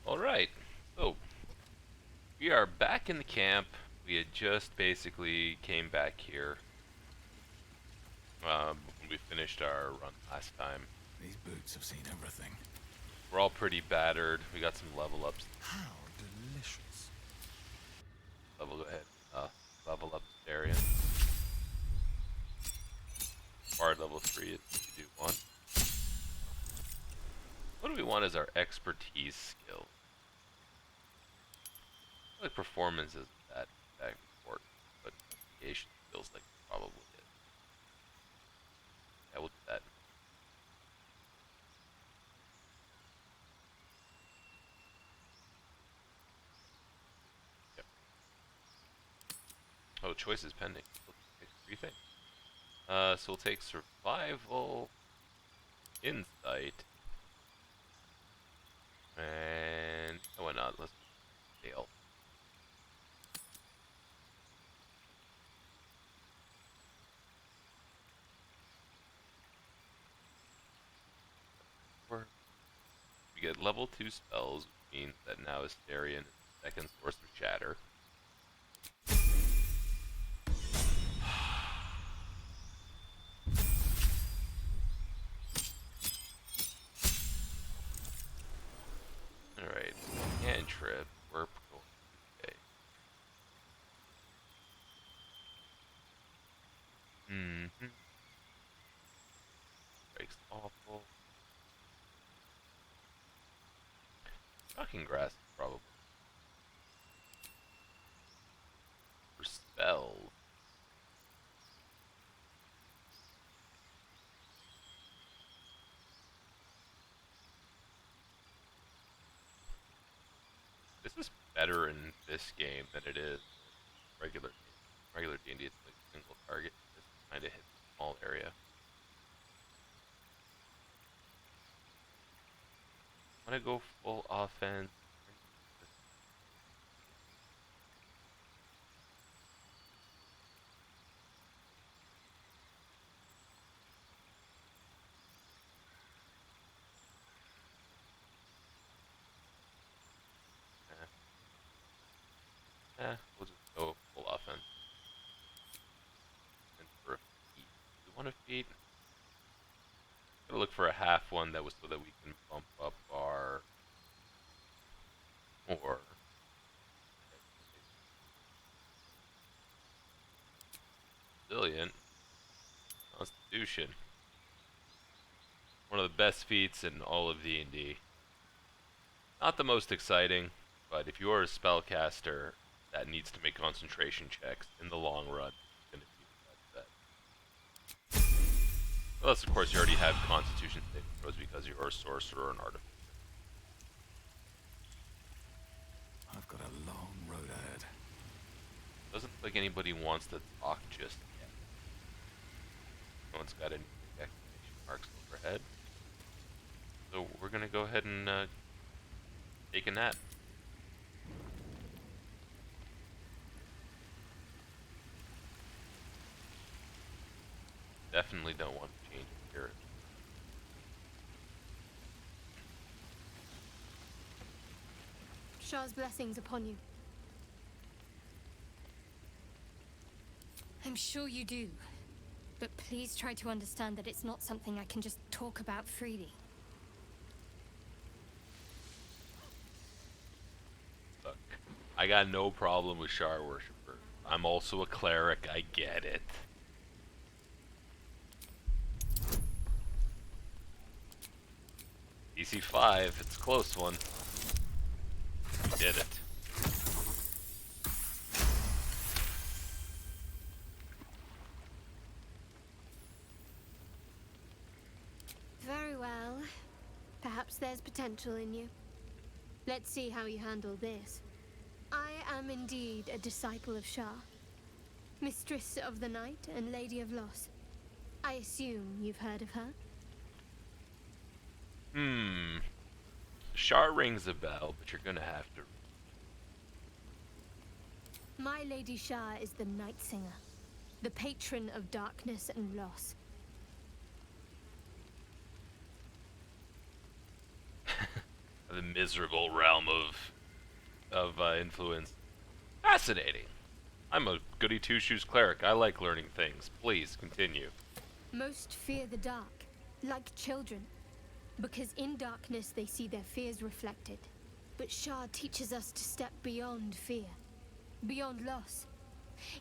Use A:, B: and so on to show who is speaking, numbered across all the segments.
A: Alright, so we are back in the camp. We had just basically came back here when we finished our run last time.
B: These boots have seen everything.
A: We're all pretty battered. We got some level ups.
B: How delicious.
A: Go ahead. Level up Darian. Bard level 3 if you do one. What do we want as our expertise skill? I feel like performance isn't that important, but investigation feels like probably it. Yeah, we'll do that. Yep. Oh, choice is pending. We'll take 3 things. So we'll take survival, insight, and why not? Let's fail. We get level 2 spells, which means that now Asterion is the second source of shatter. Alright, cantrip, we're going okay. Breaks awful. Shocking grass probably. For spells. This is better in this game than it is regular D&D. It's like single target. Just kind of hit a small area. I'm gonna go full offense. We'll just go full offense. And for a feat. Do we want a feat? Gotta look for a half one that was so that we can bump up our or resilient constitution. One of the best feats in all of D&D. Not the most exciting, but if you are a spellcaster that needs to make concentration checks in the long run, it's going to be the best bet. Unless, of course, you already have constitution saving throws because you're a sorcerer or an artificer.
B: I've got a long road ahead.
A: Doesn't look like anybody wants to talk just yet. No one's got any exclamation marks overhead. So we're going to go ahead and take a nap. Definitely don't want to change here.
C: Shah's blessings upon you. I'm sure you do. But please try to understand that it's not something I can just talk about freely.
A: Look, I got no problem with Shar Worshipper. I'm also a cleric, I get it. DC 5, it's a close one. We did it.
C: Very well. Perhaps there's potential in you. Let's see how you handle this. I am indeed a disciple of Shah, Mistress of the Night and Lady of Loss. I assume you've heard of her?
A: Shar rings a bell, but you're gonna have to.
C: My Lady Shah is the Night Singer, the patron of darkness and loss.
A: the miserable realm of influence. Fascinating. I'm a goody two-shoes cleric. I like learning things. Please continue.
C: Most fear the dark, like children, because in darkness they see their fears reflected. But Shah teaches us to step beyond fear, beyond loss.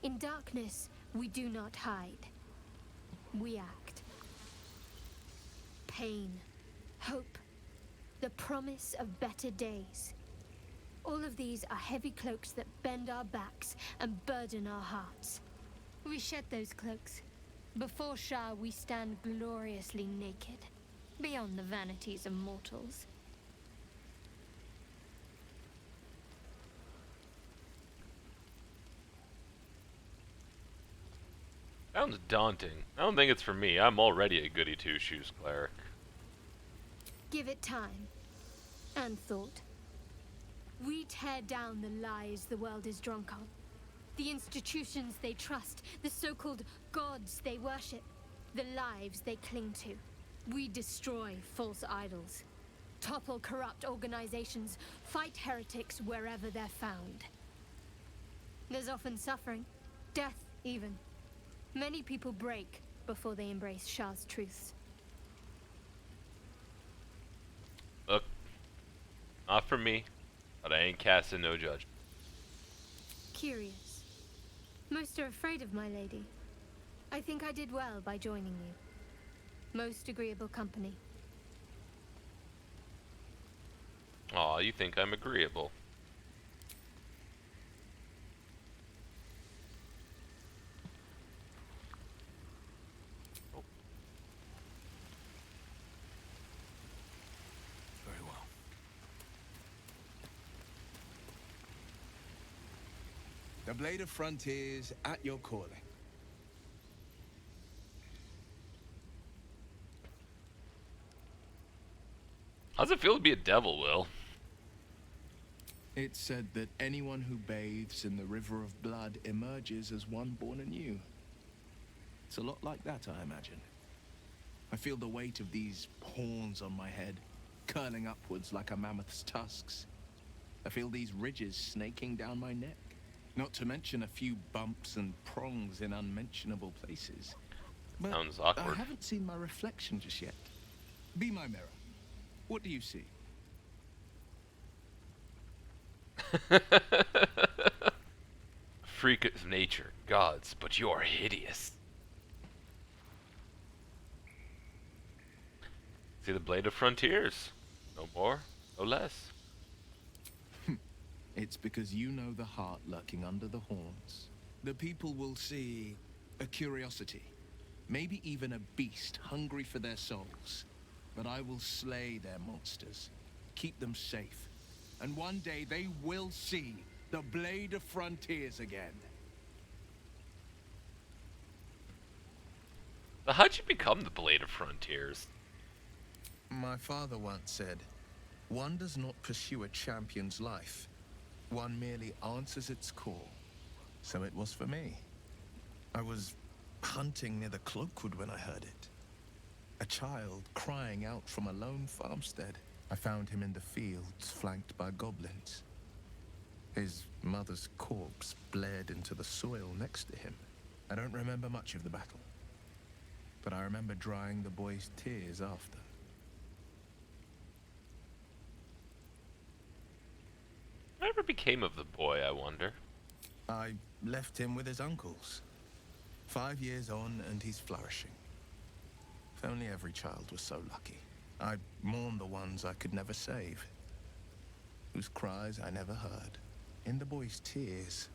C: In darkness, we do not hide. We act. Pain, hope, the promise of better days. All of these are heavy cloaks that bend our backs and burden our hearts. We shed those cloaks. Before Shah, we stand gloriously naked, beyond the vanities of mortals.
A: Sounds daunting. I don't think it's for me. I'm already a goody two-shoes cleric.
C: Give it time. And thought. We tear down the lies the world is drunk on. The institutions they trust, the so-called gods they worship, the lives they cling to. We destroy false idols, topple corrupt organizations, fight heretics wherever they're found. There's often suffering, death even. Many people break before they embrace Shah's truths.
A: Look, not for me, but I ain't casting no judgment.
C: Curious. Most are afraid of my lady. I think I did well by joining you. Most agreeable company.
A: Aw, you think I'm agreeable.
B: Very well.
D: The Blade of Frontiers at your calling.
A: How's it feel to be a devil, Will?
D: It's said that anyone who bathes in the river of blood emerges as one born anew. It's a lot like that, I imagine. I feel the weight of these horns on my head, curling upwards like a mammoth's tusks. I feel these ridges snaking down my neck. Not to mention a few bumps and prongs in unmentionable places. But
A: Sounds awkward.
D: I haven't seen my reflection just yet. Be my mirror. What do you see?
A: Freak of nature, gods, but you're hideous. See the Blade of Frontiers. No more, no less.
D: It's because you know the heart lurking under the horns. The people will see a curiosity, maybe even a beast hungry for their souls. But I will slay their monsters, keep them safe. And one day they will see the Blade of Frontiers again.
A: So how'd you become the Blade of Frontiers?
D: My father once said, one does not pursue a champion's life. One merely answers its call. So it was for me. I was hunting near the Cloakwood when I heard it. A child crying out from a lone farmstead. I found him in the fields, flanked by goblins. His mother's corpse blared into the soil next to him. I don't remember much of the battle, but I remember drying the boy's tears after.
A: Whatever became of the boy, I wonder?
D: I left him with his uncles. 5 years on, and he's flourishing. If only every child was so lucky. I mourn the ones I could never save, whose cries I never heard. In the boy's tears,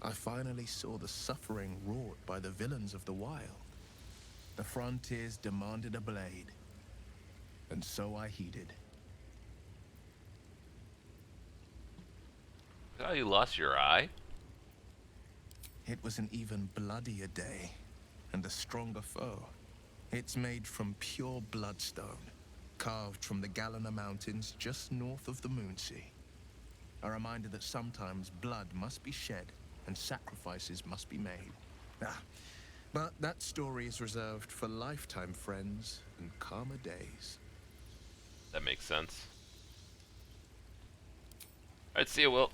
D: I finally saw the suffering wrought by the villains of the wild. The Frontiers demanded a blade, and so I heeded.
A: Oh, you lost your eye?
D: It was an even bloodier day, and a stronger foe. It's made from pure bloodstone, carved from the Galena Mountains just north of the Moonsea. A reminder that sometimes blood must be shed and sacrifices must be made. But that story is reserved for lifetime friends and calmer days.
A: That makes sense. Alright, see you, Will.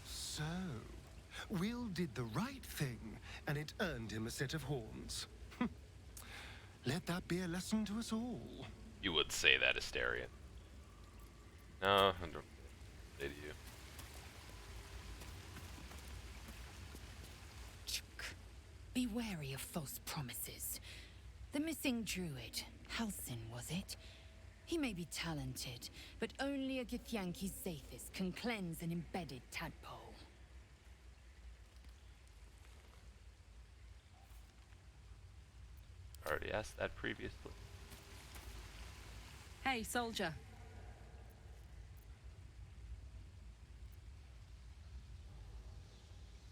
E: So, Will did the right thing, and it earned him a set of horns. Let that be a lesson to us all.
A: You would say that, Asterion. No, I don't say to you.
F: Be wary of false promises. The missing druid, Halsin, was it? He may be talented, but only a Githyanki Zathis can cleanse an embedded tadpole.
A: Already asked that previously.
G: Hey, soldier.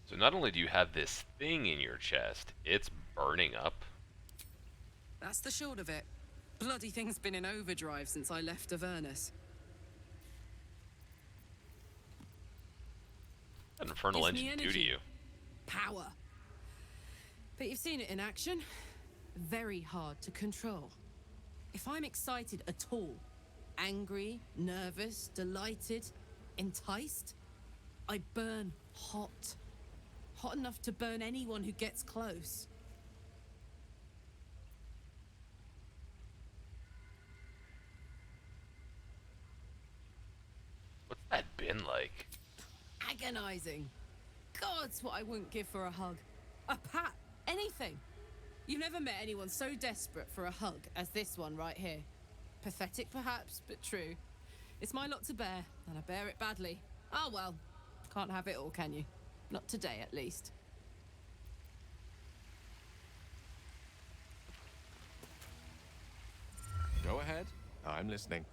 A: So not only do you have this thing in your chest, it's burning up.
G: That's the short of it. Bloody thing's been in overdrive since I left Avernus.
A: An infernal
G: Gives me
A: engine do to
G: energy.
A: you.
G: Power. But you've seen it in action. Very hard to control. If I'm excited at all, angry, nervous, delighted, enticed, I burn hot. Hot enough to burn anyone who gets close.
A: What's that been like?
G: Agonizing. God's what I wouldn't give for a hug. A pat. Anything. You've never met anyone so desperate for a hug as this one right here. Pathetic perhaps, but true. It's my lot to bear, and I bear it badly. Ah well, can't have it all, can you? Not today, at least.
D: Go ahead. I'm listening.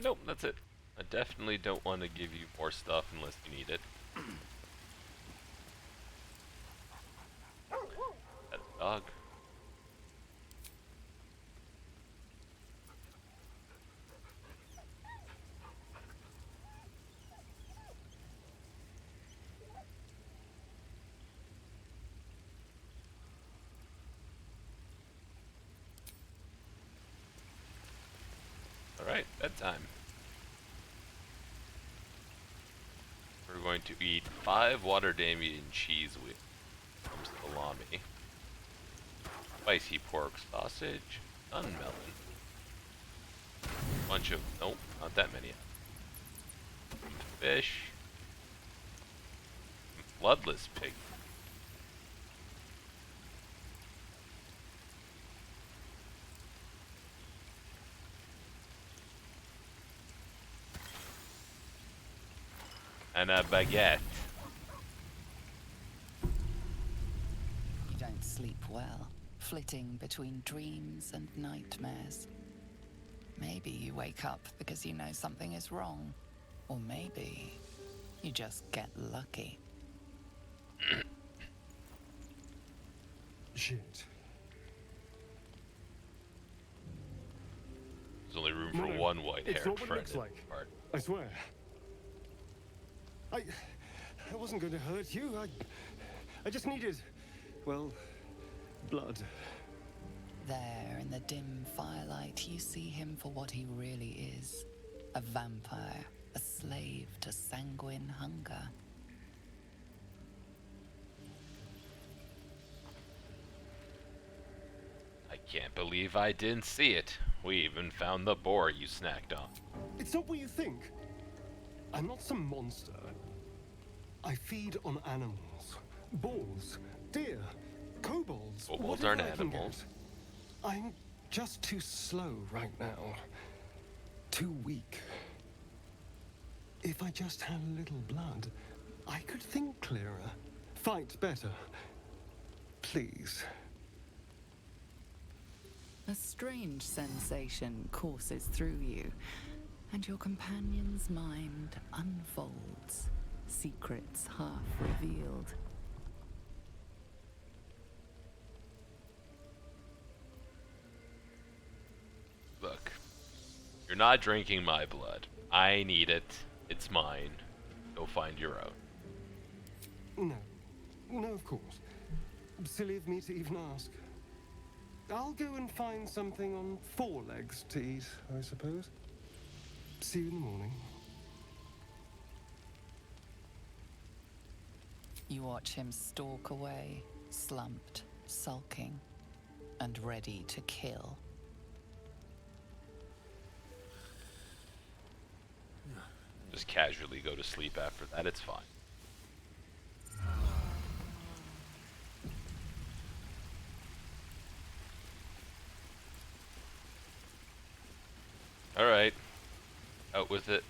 A: Nope, that's it. I definitely don't want to give you more stuff unless you need it. That dog. Alright, bedtime. We're going to eat 5 water damaging cheese with salami, spicy pork sausage, sun melon, bunch of, nope, not that many, fish, bloodless pig. And a baguette.
F: You don't sleep well, flitting between dreams and nightmares. Maybe you wake up because you know something is wrong. Or maybe you just get lucky.
E: Shit.
A: There's only room
E: No,
A: for
E: no,
A: one white
E: it's
A: haired
E: not what it
A: friend
E: looks
A: in
E: like.
A: this part.
E: I swear. I wasn't going to hurt you. I just needed, well, blood.
F: There, in the dim firelight, you see him for what he really is. A vampire, a slave to sanguine hunger.
A: I can't believe I didn't see it. We even found the boar you snacked on.
E: It's not what you think. I'm not some monster. I feed on animals. Boars, deer, kobolds,
A: Kobolds
E: whatever
A: aren't
E: I can
A: animals.
E: get. I'm just too slow right now. Too weak. If I just had a little blood, I could think clearer. Fight better. Please.
F: A strange sensation courses through you, and your companion's mind unfolds, secrets half revealed.
A: Look, you're not drinking my blood. I need it. It's mine. Go find your own.
E: No. No, of course. Silly of me to even ask. I'll go and find something on four legs to eat, I suppose. See you in the morning.
F: You watch him stalk away, slumped, sulking, and ready to kill.
A: Just casually go to sleep after that, it's fine. Alright. Out with it.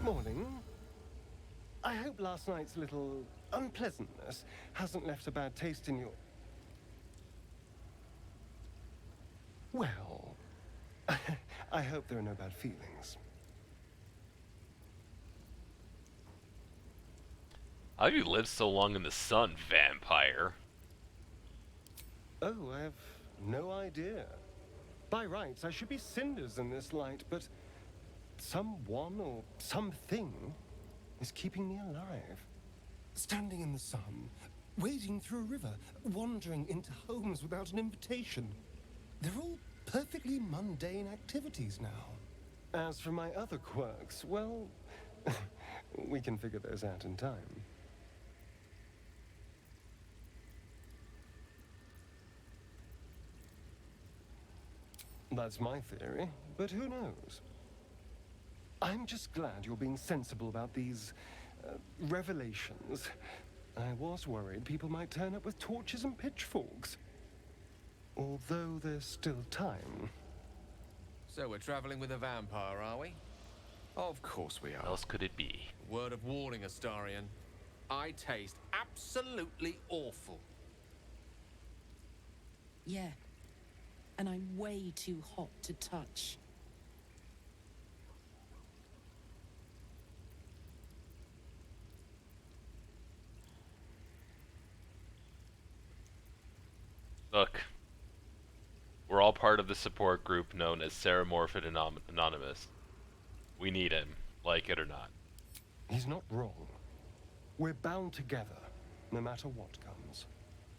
E: Morning. I hope last night's little unpleasantness hasn't left a bad taste in your... Well, I hope there are no bad feelings.
A: How have you lived so long in the sun, vampire?
E: Oh, I have no idea. By rights, I should be cinders in this light, but someone or something is keeping me alive. Standing in the sun, wading through a river, wandering into homes without an invitation. They're all perfectly mundane activities now. As for my other quirks, well, we can figure those out in time. That's my theory, but who knows? I'm just glad you're being sensible about these revelations. I was worried people might turn up with torches and pitchforks. Although there's still time.
H: So we're traveling with a vampire, are we? Of course we
A: What
H: are.
A: else could it be?
H: Word of warning, Astarion. I taste absolutely awful.
G: Yeah. And I'm way too hot to touch.
A: Look. We're all part of the support group known as Ceremorphids Anonymous. We need him, like it or not.
E: He's not wrong. We're bound together, no matter what comes.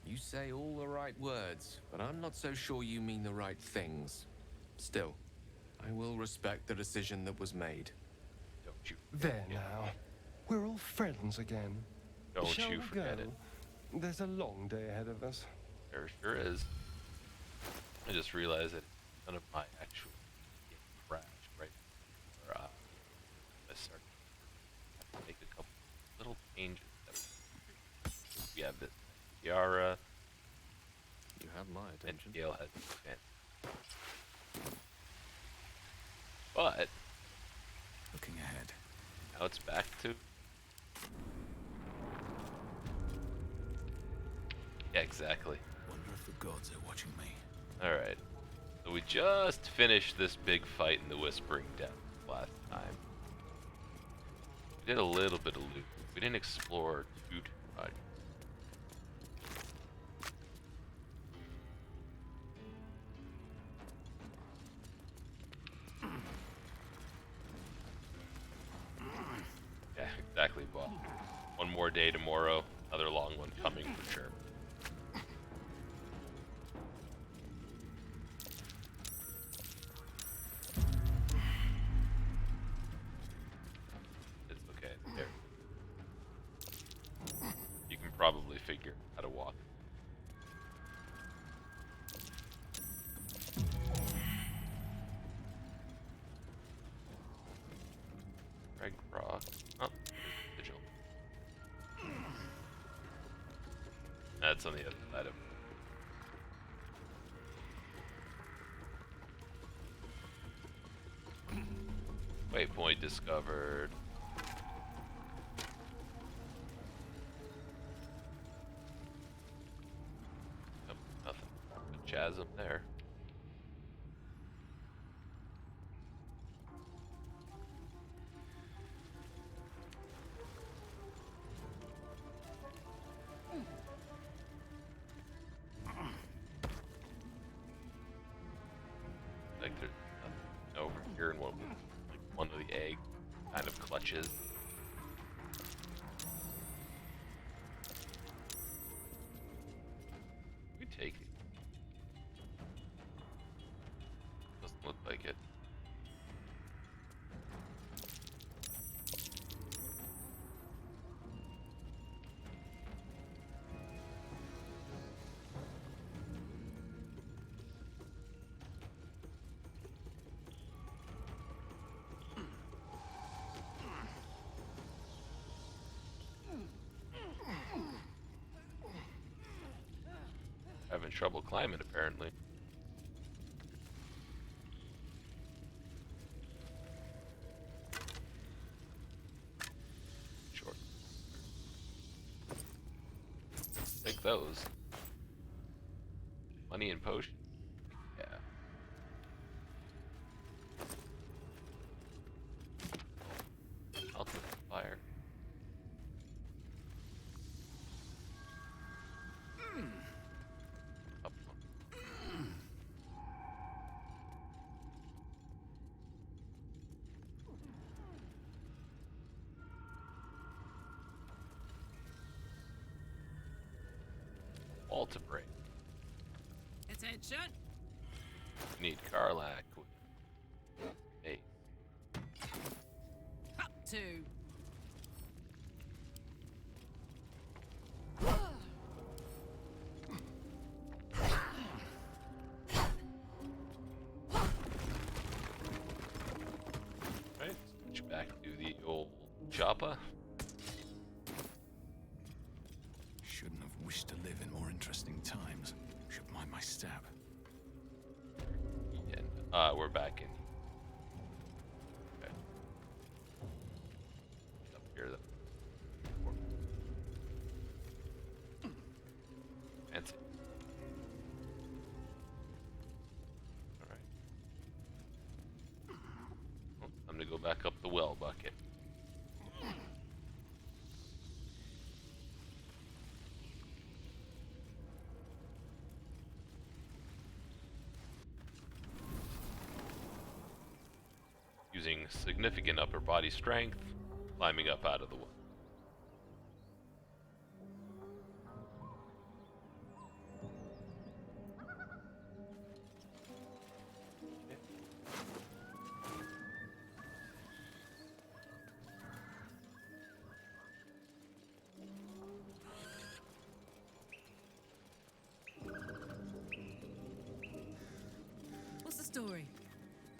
H: You say all the right words, but I'm not so sure you mean the right things. Still, I will respect the decision that was made.
A: Don't you
E: There now. We're all friends again.
A: Don't
E: Shall
A: you
E: we
A: forget
E: go?
A: it.
E: There's a long day ahead of us.
A: There sure is. I just realized that none of my actual game crashed right before I started. I have to make a couple little changes. We have this Yara
H: You have my
A: and
H: attention.
A: Gale has advantage. But
B: Looking ahead.
A: now it's back to yeah, exactly.
B: Wonder if the gods are watching me.
A: Alright. So we just finished this big fight in the Whispering Depths last time. We did a little bit of loot. We didn't explore too much. Yeah, exactly, Bob. One more day tomorrow. Another long one coming for sure. It's okay. There. You can probably figure how to walk. Greg Rock. Oh, Vigil. That's on the other side of Waypoint discovered. Nope, nothing. A chasm there. Like there's nothing over here in one of the clutches. We take it. Doesn't look like it. Having trouble climbing, apparently. Short. Take those. Money and potion. Yeah. I'll take the fire. Up one. Wall to break.
G: Attention!
A: Need Karlak with eight.
G: Up to.
A: Right, switch back to the old Joppa.
B: Shouldn't have wished to live in more interesting times. Should mind my step.
A: And we're back in. Okay. Up here though. Fancy. Alright. Well, time to go back up the well bucket. Using significant upper body strength, climbing up out of the well.
G: What's the story?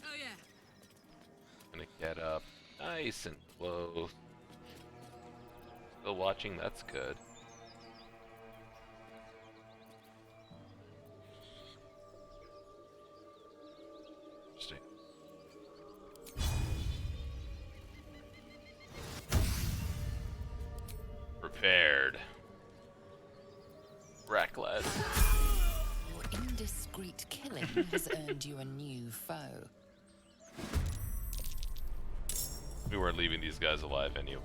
G: Oh yeah.
A: Gonna get up nice and close. Still watching, that's good. Interesting. Prepared. Reckless.
F: Your indiscreet killing has earned you a new foe.
A: We weren't leaving these guys alive anyway.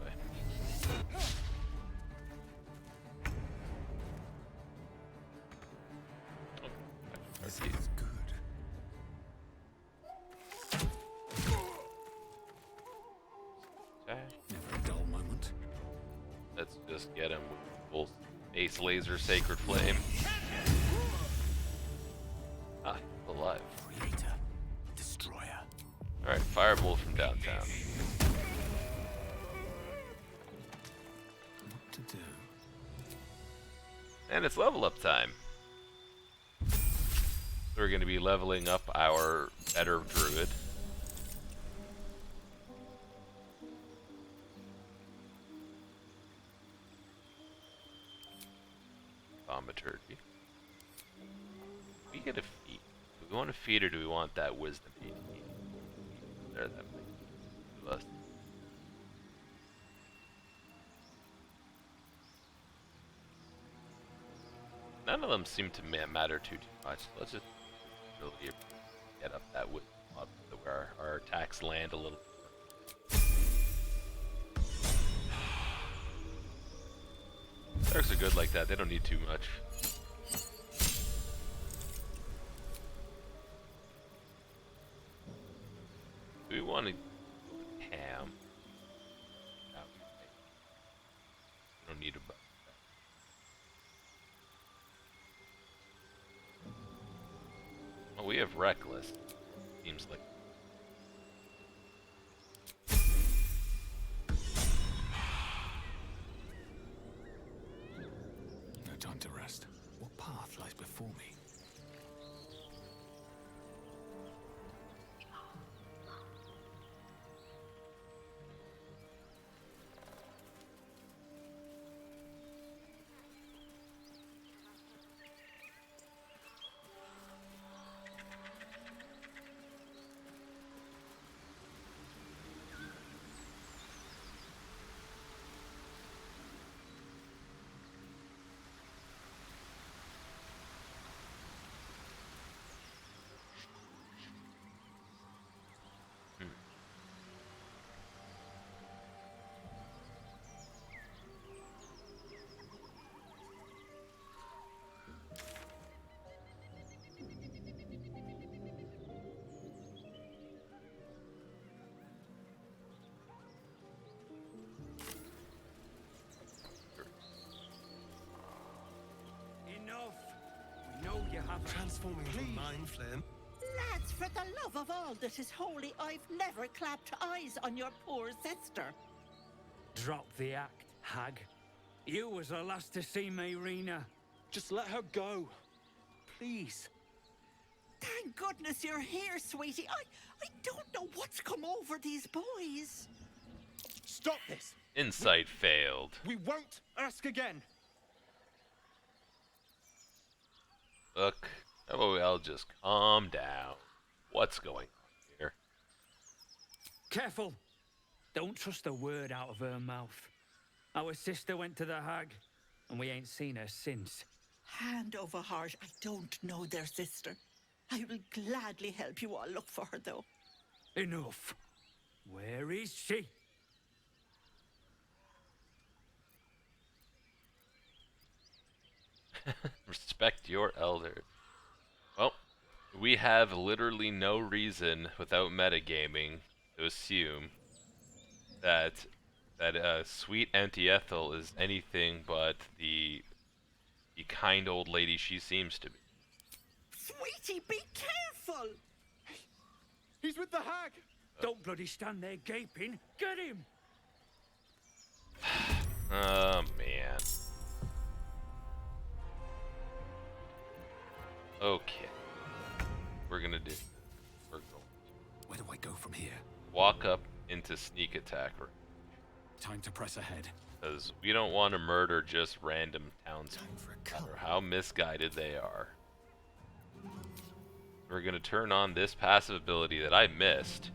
B: This is good.
A: Okay.
B: Never a dull moment.
A: Let's just get him with full Ace Laser Sacred Flame. Ah, alive.
B: Creator. Destroyer.
A: Alright, Firebolt from downtown.
B: What to do?
A: And it's level up time. So we're going to be leveling up our better Druid. Thaumaturgy. We get a feat. Do we want a feat or do we want that wisdom feat? There, that might be us. None of them seem to matter too much. Let's just really get up that wisdom up so where our attacks land a little. Clerics are good like that. They don't need too much. Do we want to ham? of reckless. Seems like.
B: No time to rest. What path lies before me?
I: Enough! We know you have
E: Transforming into
I: Please.
E: mind flame.
J: Lads, for the love of all that is holy, I've never clapped eyes on your poor sister.
I: Drop the act, hag. You was the last to see Mayrina. Just let her go. Please.
J: Thank goodness you're here, sweetie. I don't know what's come over these boys.
K: Stop this!
A: Insight failed.
K: We won't ask again!
A: Look, LOL, just calm down. What's going on here?
I: Careful. Don't trust a word out of her mouth. Our sister went to the hag, and we ain't seen her since.
J: Hand over heart, I don't know their sister. I will gladly help you all look for her, though.
I: Enough. Where is she?
A: Respect your elder. Well, we have literally no reason without metagaming to assume that sweet Auntie Ethel is anything but the kind old lady she seems to be.
J: Sweetie, be careful!
K: He's with the hag!
I: Don't bloody stand there gaping. Get him!
A: Oh man. Okay. We're gonna do. We're going
B: Where do I go from here?
A: to walk up into sneak attack range,
B: Time to press ahead.
A: because we don't want to murder just random townsmen,
E: Time for a
A: no
E: cut.
A: matter how misguided they are. We're gonna turn on this passive ability that I missed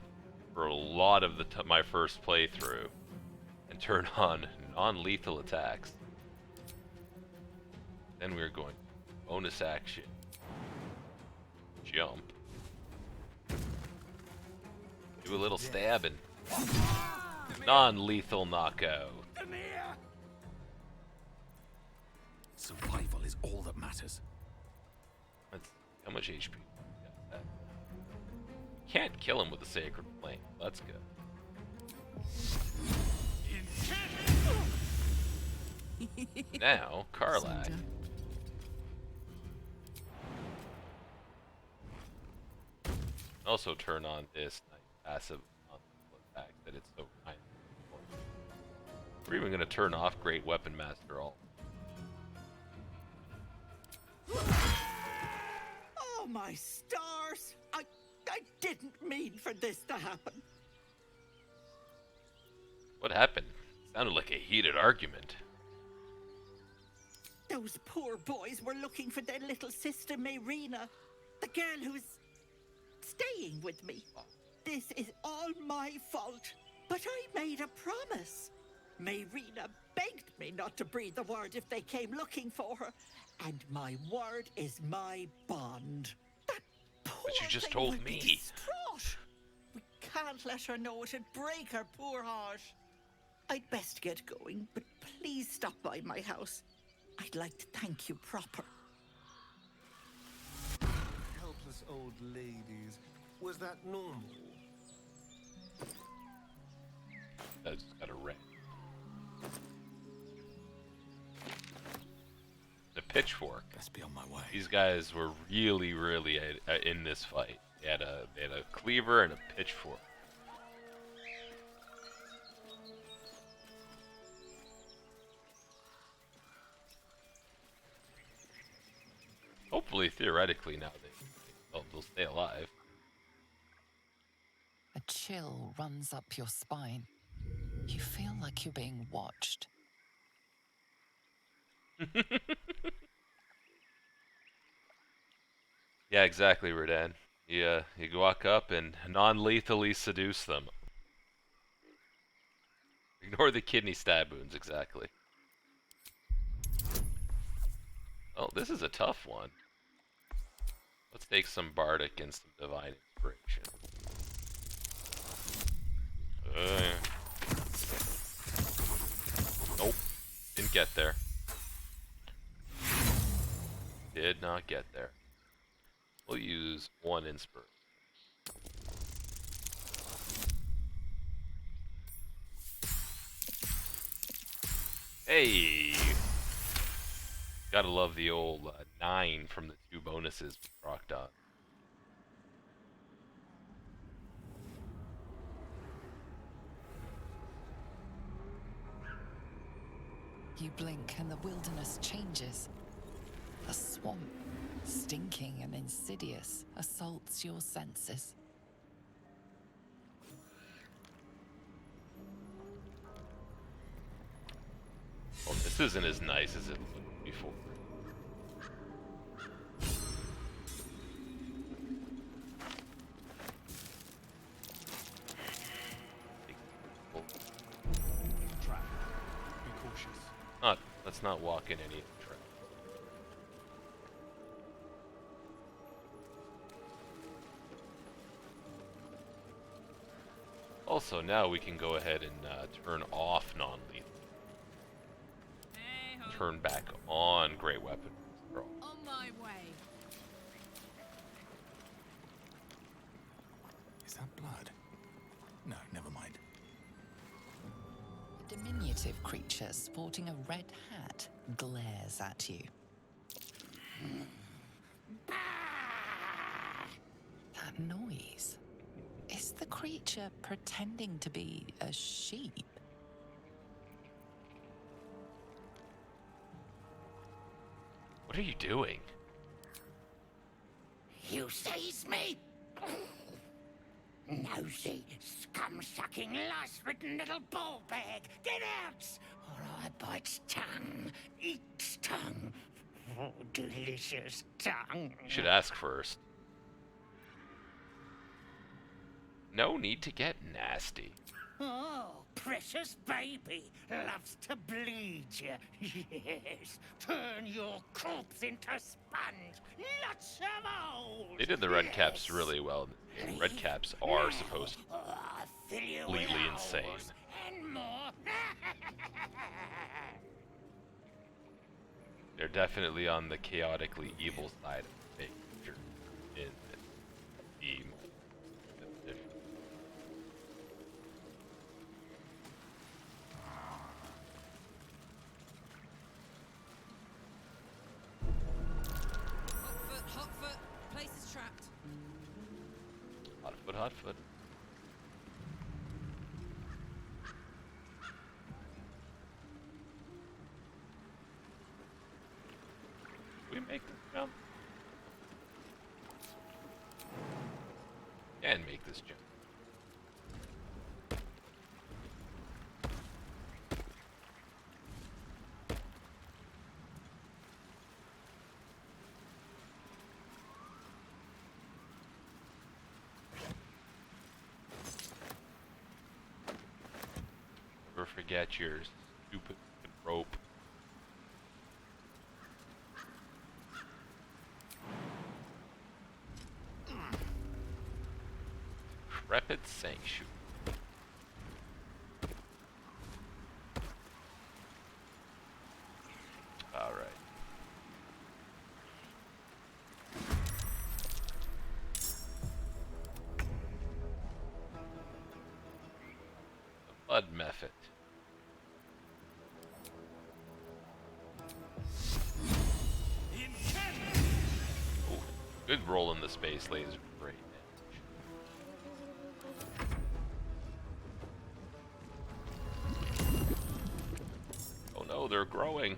A: for a lot of my first playthrough, and turn on non-lethal attacks. Then we're going bonus action. Jump. Do a little stabbing. Non-lethal knockout.
I: Come here!
B: Survival is all that matters.
A: That's how much HP? Can't kill him with a sacred flame. Let's go. Now, Karlach. Also turn on this nice passive attack that it's so kind of. We're even gonna turn off Great Weapon Master all.
J: Oh, my stars! I didn't mean for this to happen.
A: What happened? Sounded like a heated argument.
J: Those poor boys were looking for their little sister, Mayrina, the girl who's staying with me. This is all my fault, but I made a promise. Mayrina begged me not to breathe a word if they came looking for her, and my word is my bond. That poor
A: But you just
J: thing
A: told
J: will be
A: me.
J: distraught. We can't let her know it'd break her poor heart. I'd best get going, but please stop by my house. I'd like to thank you proper.
E: Helpless old ladies. Was that normal?
A: That's got a ring. The pitchfork.
B: Best be on my way.
A: These guys were really in this fight. They had a cleaver and a pitchfork. Hopefully, theoretically, now they'll stay alive.
F: A chill runs up your spine. You feel like you're being watched.
A: Yeah, exactly, Redan. You walk up and non-lethally seduce them. Ignore the kidney stab wounds, exactly. Oh, this is a tough one. Let's take some bardic and some divine inspiration. Nope. Didn't get there. Did not get there. We'll use one inspiration. Hey! Gotta love the old 9 from the 2 bonuses we rocked on.
F: You blink and the wilderness changes. A swamp, stinking and insidious, assaults your senses.
A: Well, this isn't as nice as it looked before.
B: Trap. Be cautious.
A: Let's not walk in any trap. Also, now we can go ahead and turn off non-lethal. Turn back on great weapon.
G: On my way.
B: Is that blood? No, never mind.
F: A diminutive creature sporting a red hat glares at you. That noise. Is the creature pretending to be a sheep?
A: What are you doing?
J: You seize me? Nosy, scum-sucking, lice-ridden little ball bag. Get out! Or I bite tongue, eat tongue. Oh, delicious tongue.
A: You should ask first. No need to get nasty.
J: Oh, precious baby, loves to bleed you. Yes, turn your corpse into sponge. Lots of old.
A: They did the red caps really well. Red caps are supposed to
J: Fill you with
A: completely insane.
J: owls and more.
A: They're definitely on the chaotically evil side of nature in the
G: Hot foot. Place is trapped.
A: Hot foot. We make this jump. And make this jump. Never forget your stupid rope. Decrepit Sanctuary. Alright. The Blood Method. Good roll in the space laser. Great damage. Oh no, they're growing.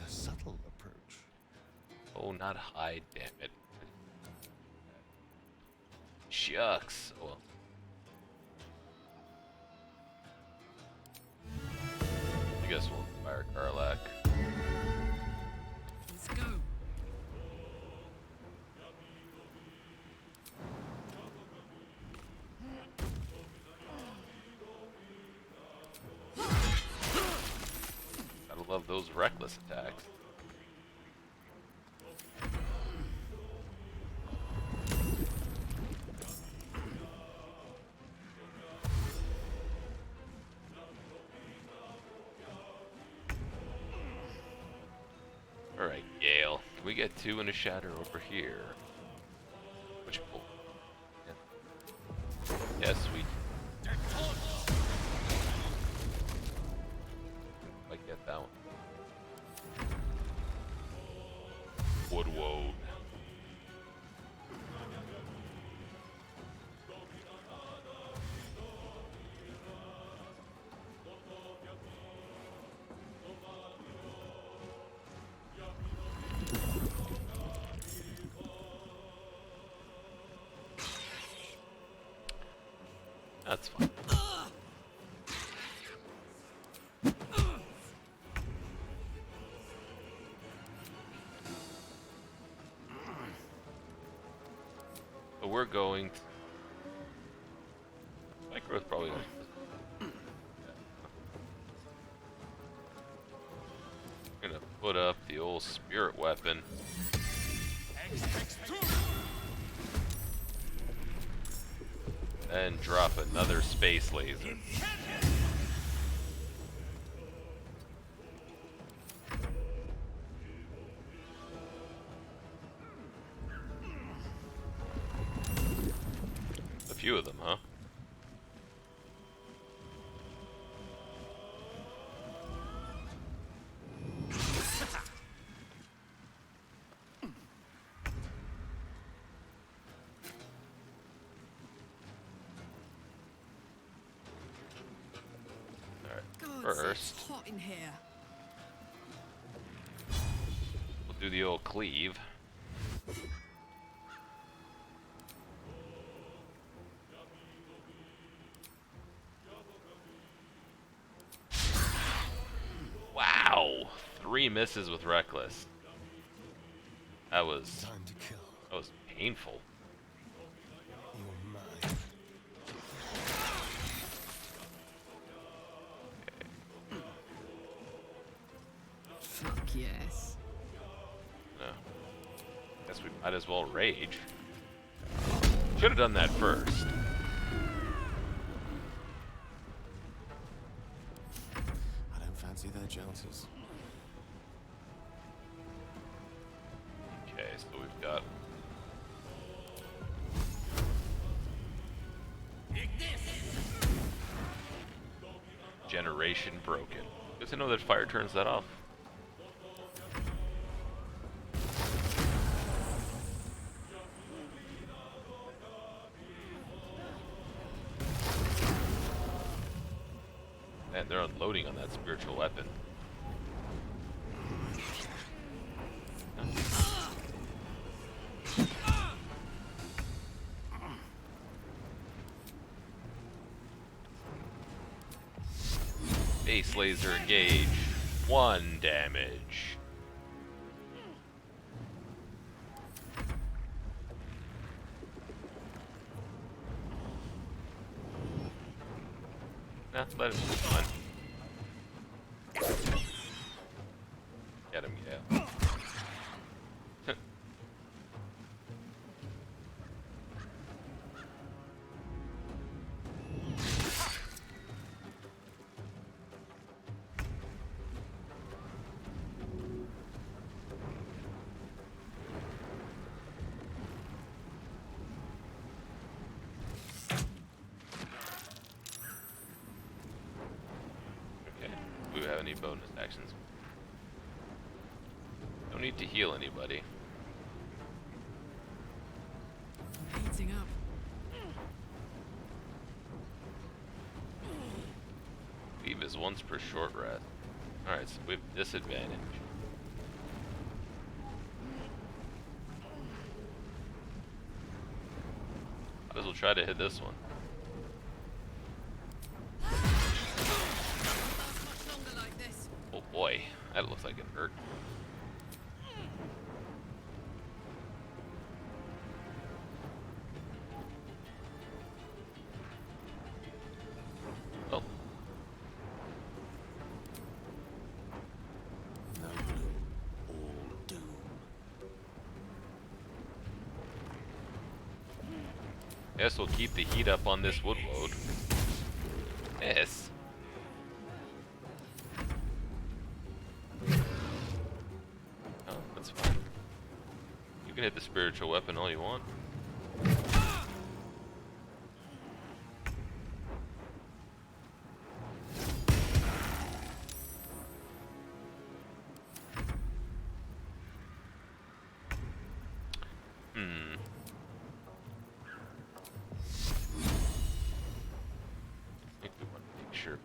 E: The subtle approach.
A: Oh, not hide, damn it. Shucks. Oh, well. I guess we'll fire Karlak.
G: Let's go.
A: Gotta love those reckless attacks. Alright, Gale. Can we get 2 in a shatter over here? Which pull? Yeah. Yes, we I get that one. Woodwoad. That's fine. But we're going to... Spike growth probably not. Gonna put up the old spirit weapon. And drop another space laser. A few of them, huh?
G: God,
A: First,
G: it's hot in here.
A: we'll do the old cleave. Wow! 3 misses with reckless. That was
E: Time to kill.
A: painful.
E: You're mine.
G: Fuck yes.
A: No. Guess we might as well rage. Should have done that first.
B: I don't fancy their chances.
A: Okay, so we've got generation broken. Good to know that fire turns that off. Man, they're unloading on that spiritual weapon. Base laser engage. 1 damage. Nah, let him move on. Get him, yeah. any bonus actions. Don't need to heal anybody.
G: Heating up.
A: Leave is once per short rest. Alright, so we have disadvantage. Might as well try to hit this one.
G: Last much longer like this.
A: Oh boy, that looks like it hurt. Oh,
B: No gloom, all doom.
A: guess we'll keep the heat up on this wood load. Yes. Oh, that's fine. You can hit the spiritual weapon all you want. I think we want to make sure.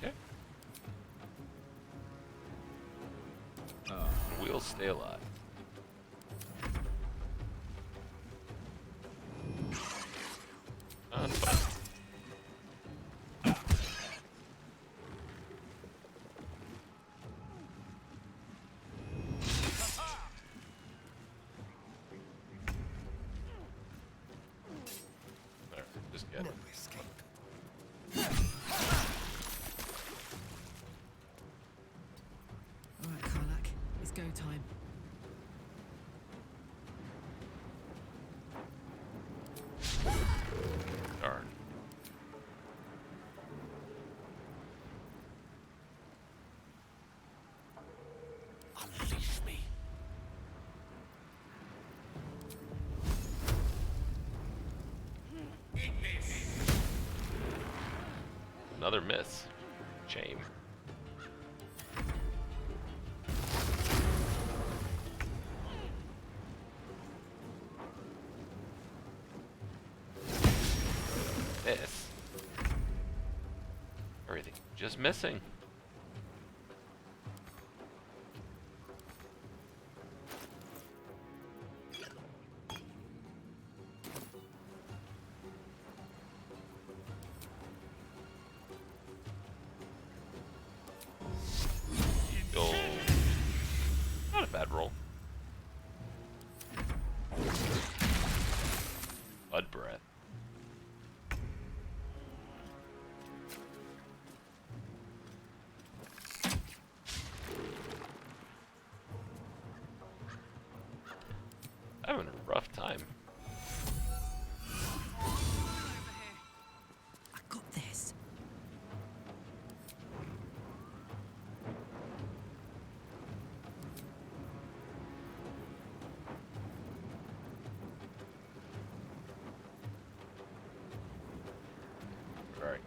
A: Okay. We'll stay alive. That's fine. There, just get it.
G: Alright, Karlak. It's go time.
A: Darn.
B: Unleash me.
A: Another miss. Shame. Miss. Everything just missing. Oh, not a bad roll. Bud breath. Having a rough time.
G: I got this.
A: Alright.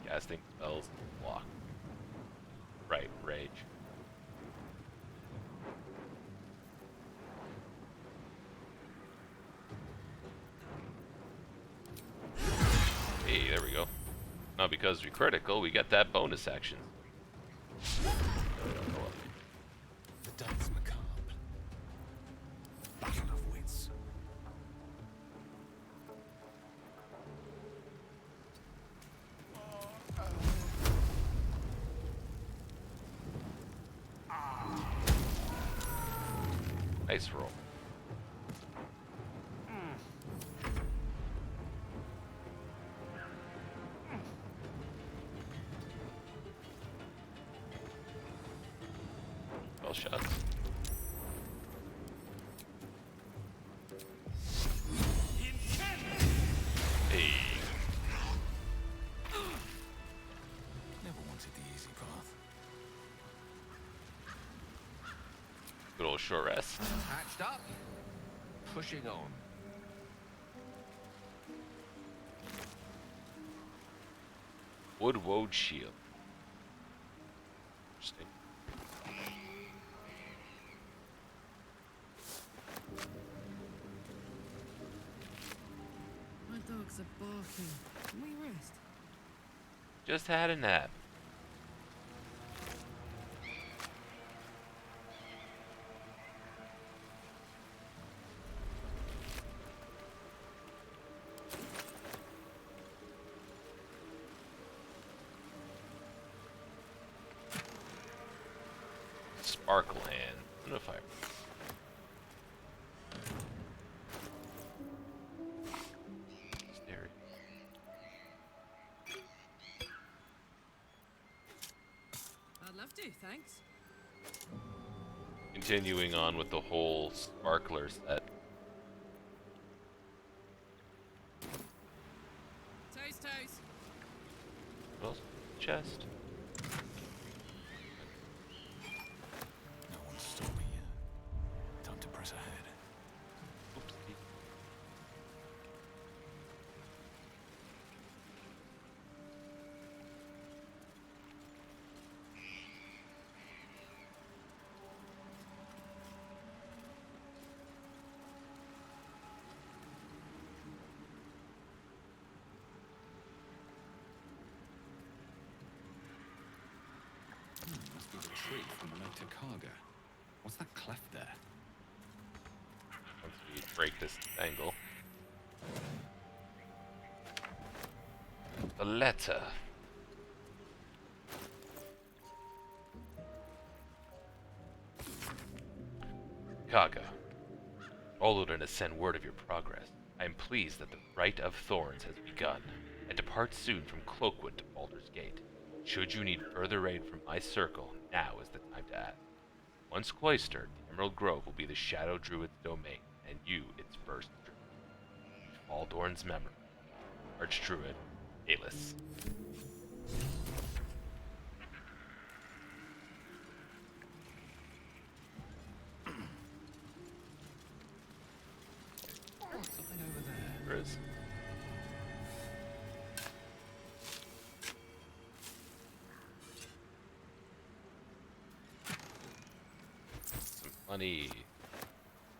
A: Casting spells block. Right, rage. Hey, there we go. Now because we critical, we get that bonus action.
B: The dance macabre. Battle of wits.
A: Nice roll. Well shot. Hey.
B: Never wanted the easy path.
A: Good good old short rest.
H: Hatched up. Pushing on.
A: Wood Woad Shield. Interesting.
G: My dogs are barking. Can we rest?
A: Just had a nap. Sparkle hand. I don't know if I. Stereo.
G: I'd love to, thanks.
A: Continuing on with the whole sparkler set.
G: Toes, toes.
A: What else? Chest.
B: No one saw me yet. Time to press ahead.
A: Oopsie.
B: Must be the tree from the note to Kagha. What's that cleft there?
A: Once we break this angle. A letter. Kagha. Baldur to send word of your progress. I am pleased that the Rite of Thorns has begun. I depart soon from Cloakwood to Baldur's Gate. Should you need further aid from my circle, now is the time to ask. Once cloistered, the Emerald Grove will be the Shadow Druid's domain, and you its first druid. Baldorn's memory. Archdruid, Alis.
B: Something over there.
A: There is. Some funny.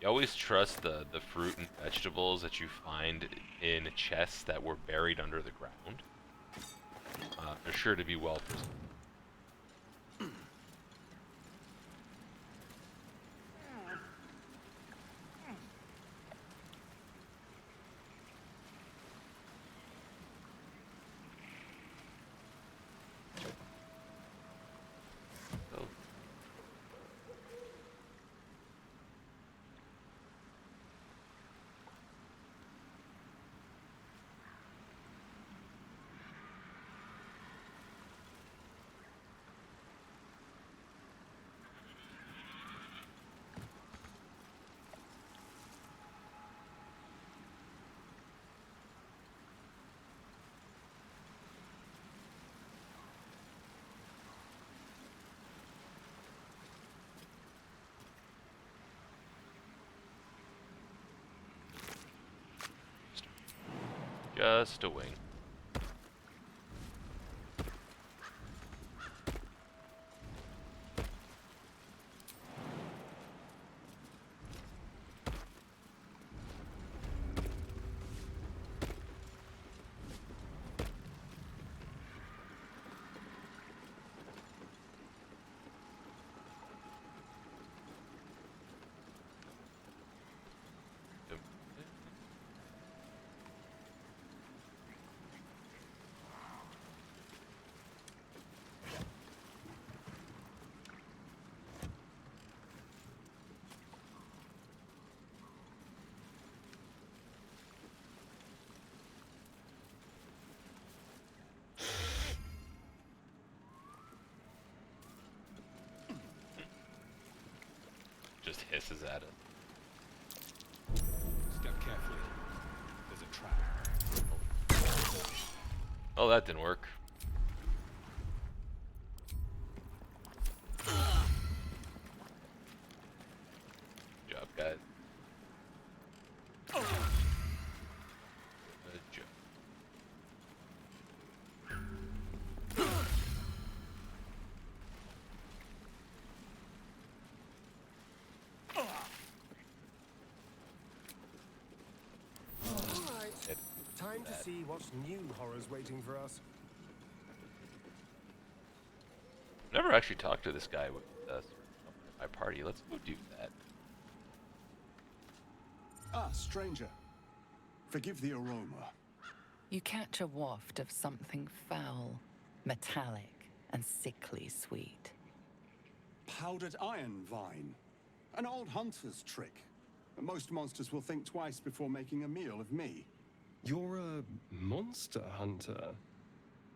A: You always trust the fruit and vegetables that you find in chests that were buried under the ground. They're sure to be well preserved. So, just a wing. Just hisses at it.
B: Step carefully. There's a trap.
A: Oh, that didn't work.
E: to
A: that.
E: see what's new horrors waiting for us.
A: Never actually talked to this guy with my party. Let's go do that.
B: Ah, stranger. Forgive the aroma.
F: You catch a waft of something foul, metallic, and sickly sweet.
B: Powdered iron vine. An old hunter's trick. Most monsters will think twice before making a meal of me.
E: You're a monster hunter.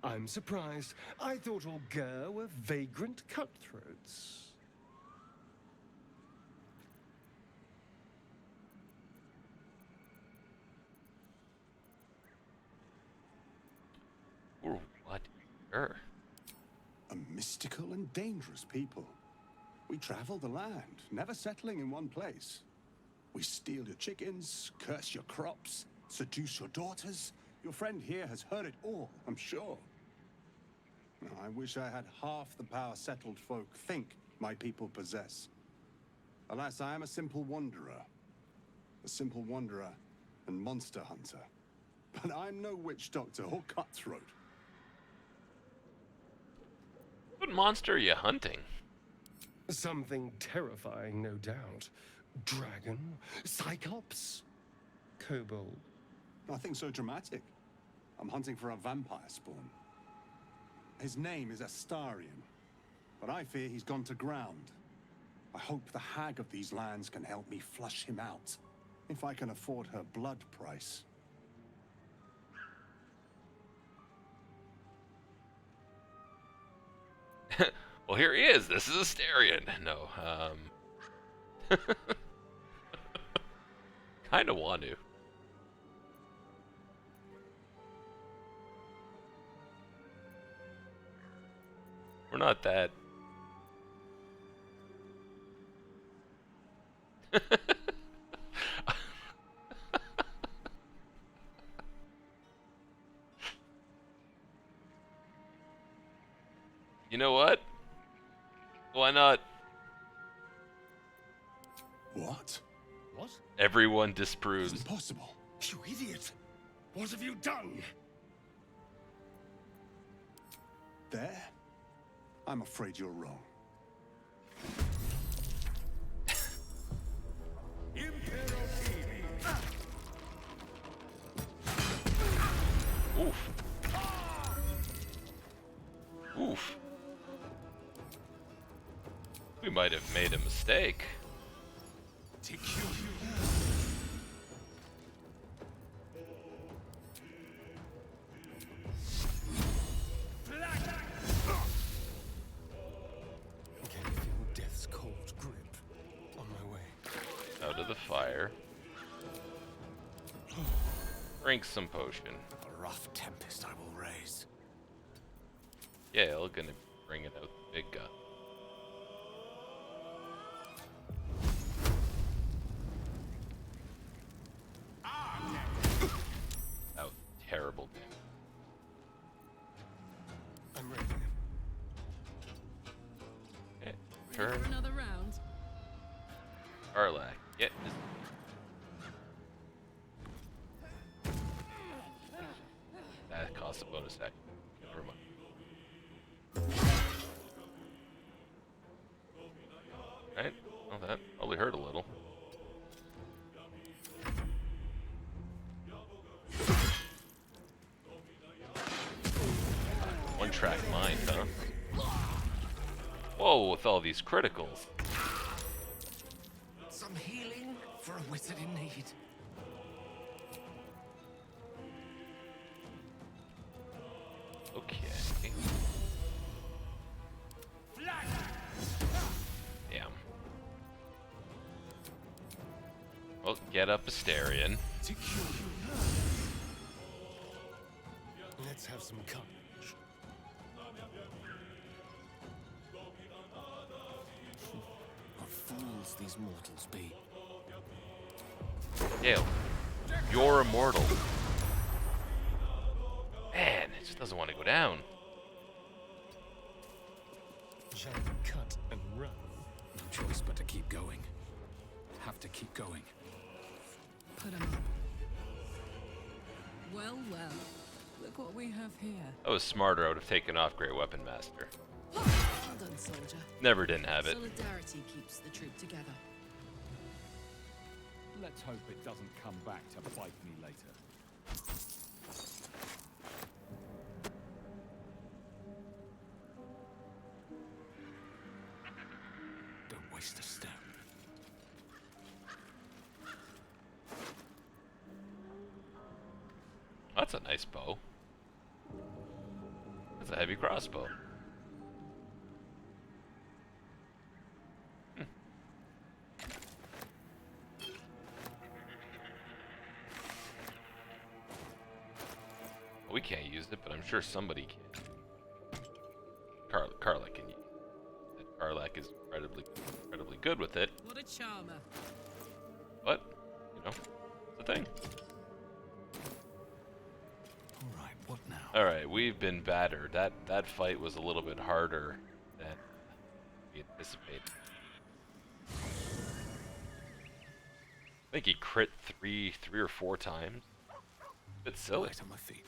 E: I'm surprised. I thought all Ger were vagrant cutthroats.
A: Or what? Sure.
B: A mystical and dangerous people. We travel the land, never settling in one place. We steal your chickens, curse your crops, seduce your daughters. Your friend here has heard it all, I'm sure. I wish I had half the power settled folk think my people possess. Alas, I am a simple wanderer. A simple wanderer and monster hunter. But I'm no witch doctor or cutthroat.
A: What monster are you hunting?
E: Something terrifying, no doubt. Dragon? Cyclops? Kobold?
B: Nothing so dramatic. I'm hunting for a vampire spawn. His name is Astarion, but I fear he's gone to ground. I hope the hag of these lands can help me flush him out, if I can afford her blood price.
A: Well, here he is. This is Astarion. No, kinda want to. We're not that. You know what? Why not?
B: What?
E: What?
A: Everyone disproves.
B: Impossible.
E: You idiot! What have you done?
B: There? I'm afraid you're wrong.
A: Oof. Oof. We might have made a mistake.
E: Can you feel death's cold grip on my way?
A: Out of the fire. Drink some potion.
B: A rough tempest I will raise.
A: Yeah, I'm gonna bring it out the big gun. That was terrible.
E: I'm ready.
A: Okay,
G: Ready
A: turn.
G: for another round?
A: Arlac. Yeah. That costs a bonus action. Never mind. Right? Well, that probably hurt a little. One track mind, huh? Whoa, with all these criticals.
H: Some healing for a wizard in need.
A: Okay. Damn. Well, get up, Astarion.
E: Let's have some courage.
H: What fools these mortals be.
A: Gale, you're immortal. Man, it just doesn't want to go down.
E: Shall we cut and run?
H: No choice but to keep going. Have to keep going.
G: Put him up. Well, well. Look what we have here.
A: That was smarter. I would have taken off Great Weapon Master.
G: Well done, soldier.
A: Never didn't have it.
G: Solidarity keeps the troop together.
K: Let's hope it doesn't come back to bite me later.
D: Don't waste a step.
A: That's a nice bow. That's a heavy crossbow. We can't use it, but I'm sure somebody can. Karlak can use it. Karlak is incredibly good with it.
G: What a charmer.
A: But, you know, it's a thing.
D: Alright, what now?
A: Alright, we've been battered. That fight was a little bit harder than we anticipated. I think he crit three or four times. Bit silly.
D: Right on my feet.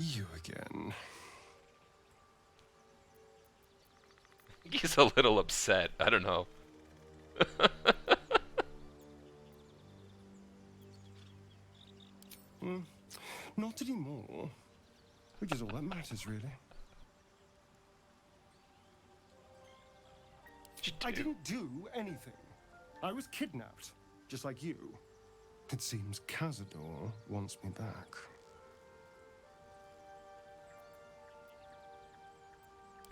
E: You again.
A: He's a little upset. I don't know.
E: Not anymore. Which is all that matters, really. I didn't do anything. I was kidnapped, just like you. It seems Cazador wants me back.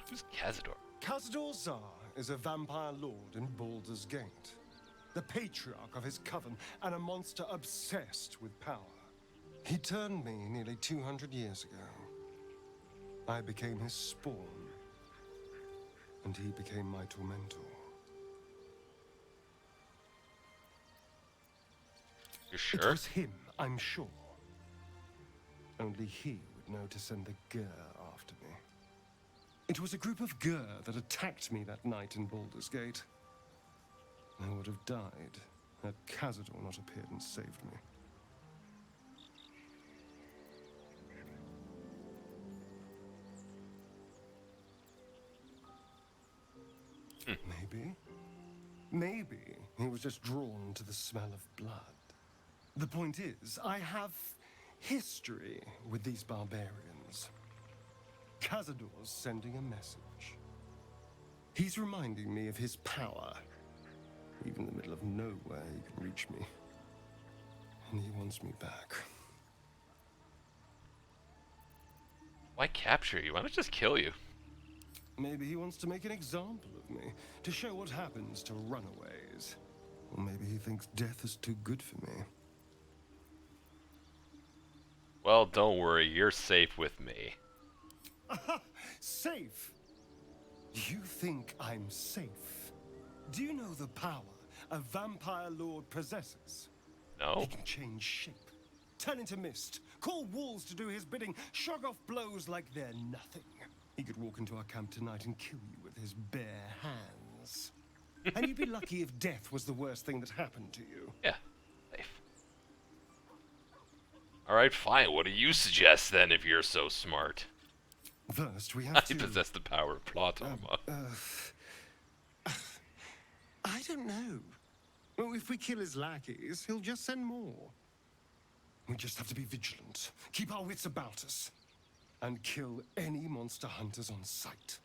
A: Who's Cazador?
E: Cazador Zar is a vampire lord in Baldur's Gate, the patriarch of his coven, and a monster obsessed with power. He turned me nearly 200 years ago. I became his spawn, and he became my tormentor.
A: You sure?
E: It was him, I'm sure. Only he would know to send the Gur after me. It was a group of Gur that attacked me that night in Baldur's Gate. I would have died had Cazador not appeared and saved me. Maybe he was just drawn to the smell of blood. The point is, I have history with these barbarians. Cazador's sending a message. He's reminding me of his power. Even in the middle of nowhere, he can reach me. And he wants me back.
A: Why capture you? Why not just kill you?
E: Maybe he wants to make an example of me, to show what happens to runaways. Or maybe he thinks death is too good for me.
A: Well, don't worry. You're safe with me.
E: Safe? You think I'm safe? Do you know the power a vampire lord possesses?
A: No.
E: He can change shape, turn into mist, call walls to do his bidding, shrug off blows like they're nothing. He could walk into our camp tonight and kill you with his bare hands. And you'd be lucky if death was the worst thing that happened to you.
A: Yeah, safe. Alright, fine. What do you suggest then if you're so smart?
E: First, we
A: I
E: have to...
A: possess the power of Platoma.
E: I don't know. Well, if we kill his lackeys, he'll just send more. We just have to be vigilant, keep our wits about us, and kill any monster hunters on sight.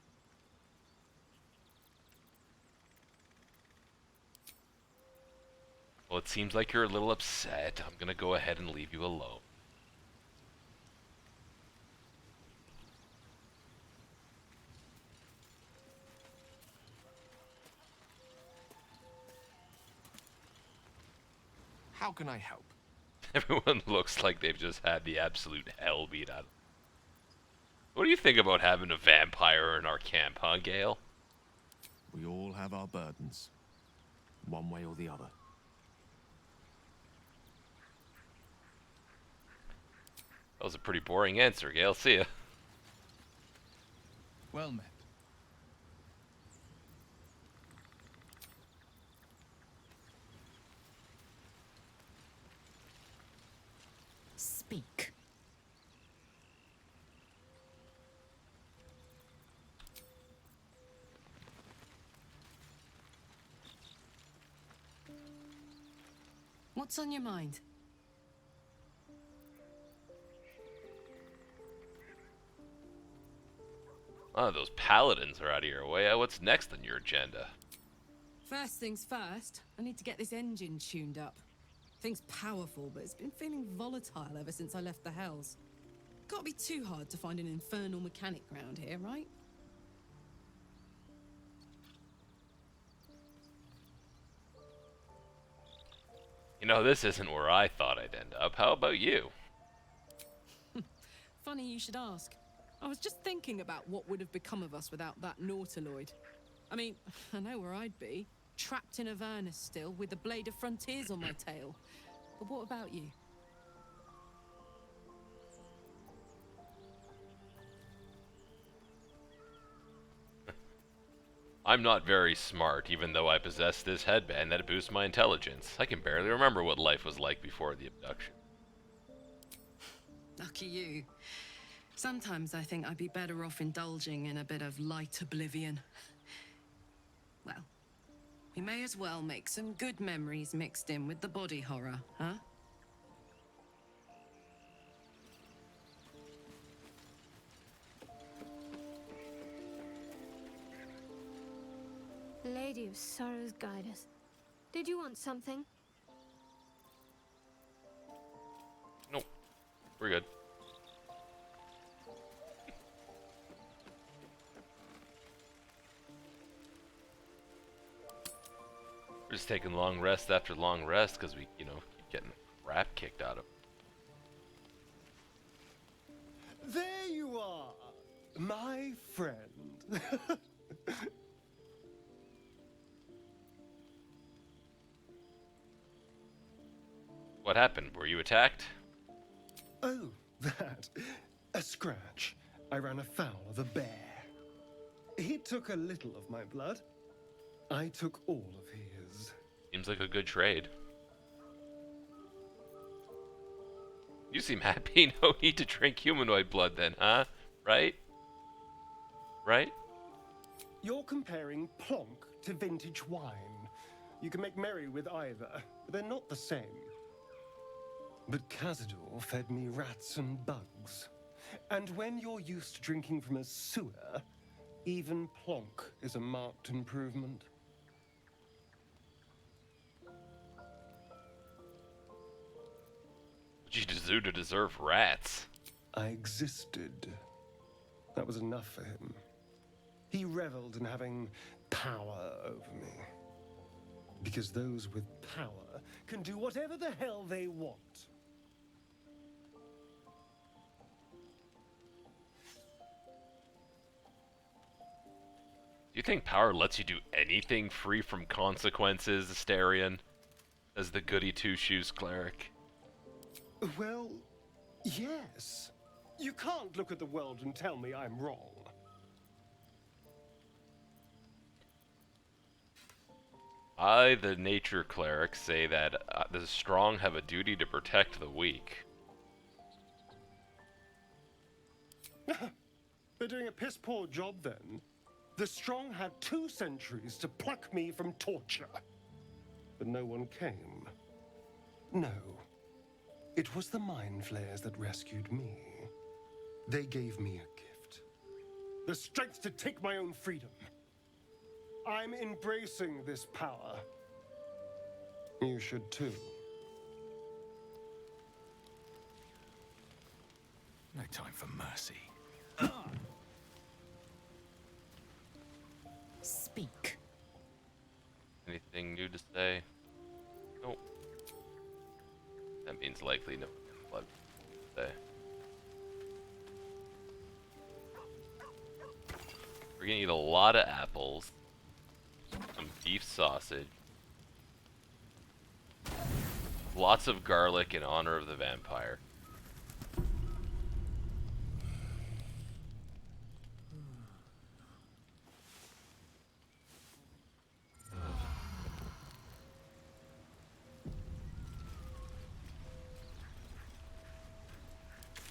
A: Well, it seems like you're a little upset. I'm gonna go ahead and leave you alone.
H: How can I help?
A: Everyone looks like they've just had the absolute hell beat out of them. What do you think about having a vampire in our camp, huh, Gale?
H: We all have our burdens, one way or the other.
A: That was a pretty boring answer, Gale. See ya.
D: Well met.
F: Speak.
G: What's on your mind?
A: Oh, those paladins are out of your way. What's next on your agenda?
G: First things first, I need to get this engine tuned up. Thing's powerful, but it's been feeling volatile ever since I left the Hells. Can't be too hard to find an infernal mechanic round here, right?
A: You know, this isn't where I thought I'd end up. How about you?
G: Funny you should ask. I was just thinking about what would have become of us without that Nautiloid. I mean, I know where I'd be. Trapped in Avernus still, with the Blade of Frontiers on my tail. But what about you?
A: I'm not very smart, even though I possess this headband that boosts my intelligence. I can barely remember what life was like before the abduction.
G: Lucky you. Sometimes I think I'd be better off indulging in a bit of light oblivion. Well, we may as well make some good memories mixed in with the body horror, huh?
C: Lady of Sorrows, guide us. Did you want something?
A: Nope. We're good. We're just taking long rest after long rest because we, you know, keep getting crap kicked out of.
E: There you are, my friend.
A: What happened? Were you attacked?
E: Oh, that. A scratch. I ran afoul of a bear. He took a little of my blood. I took all of his.
A: Seems like a good trade. You seem happy. No need to drink humanoid blood then, huh? Right? Right?
E: You're comparing plonk to vintage wine. You can make merry with either, but they're not the same. But Cazador fed me rats and bugs. And when you're used to drinking from a sewer, even plonk is a marked improvement.
A: What'd you do to deserve rats?
E: I existed. That was enough for him. He reveled in having power over me. Because those with power can do whatever the hell they want.
A: Do you think power lets you do anything free from consequences, Asterion? As the goody two-shoes cleric.
E: Well, yes. You can't look at the world and tell me I'm wrong.
A: I, the nature cleric, say that the strong have a duty to protect the weak.
E: They're doing a piss-poor job then. The strong had 2 centuries to pluck me from torture. But no one came. No. It was the mind flayers that rescued me. They gave me a gift. The strength to take my own freedom. I'm embracing this power. You should too.
D: No time for mercy.
F: Speak.
A: Anything new to say? Nope. That means likely no blood to say. We're gonna eat a lot of apples, some beef sausage, lots of garlic in honor of the vampire.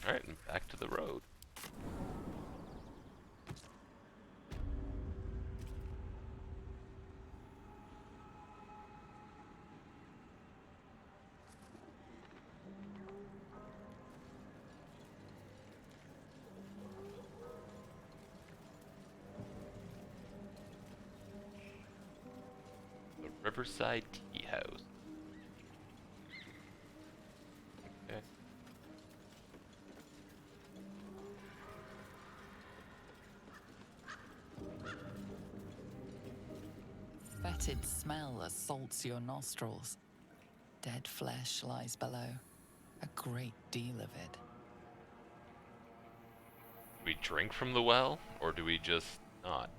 A: Alright, and back to the road. The Riverside Tea House. Okay.
F: Fetid smell assaults your nostrils. Dead flesh lies below. A great deal of it.
A: Do we drink from the well, or do we just not?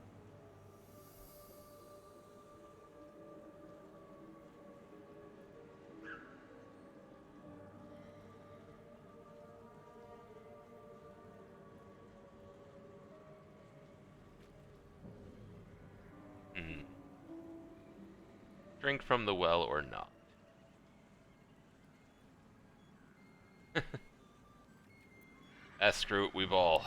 A: Drink from the well or not? Screw it, we've all.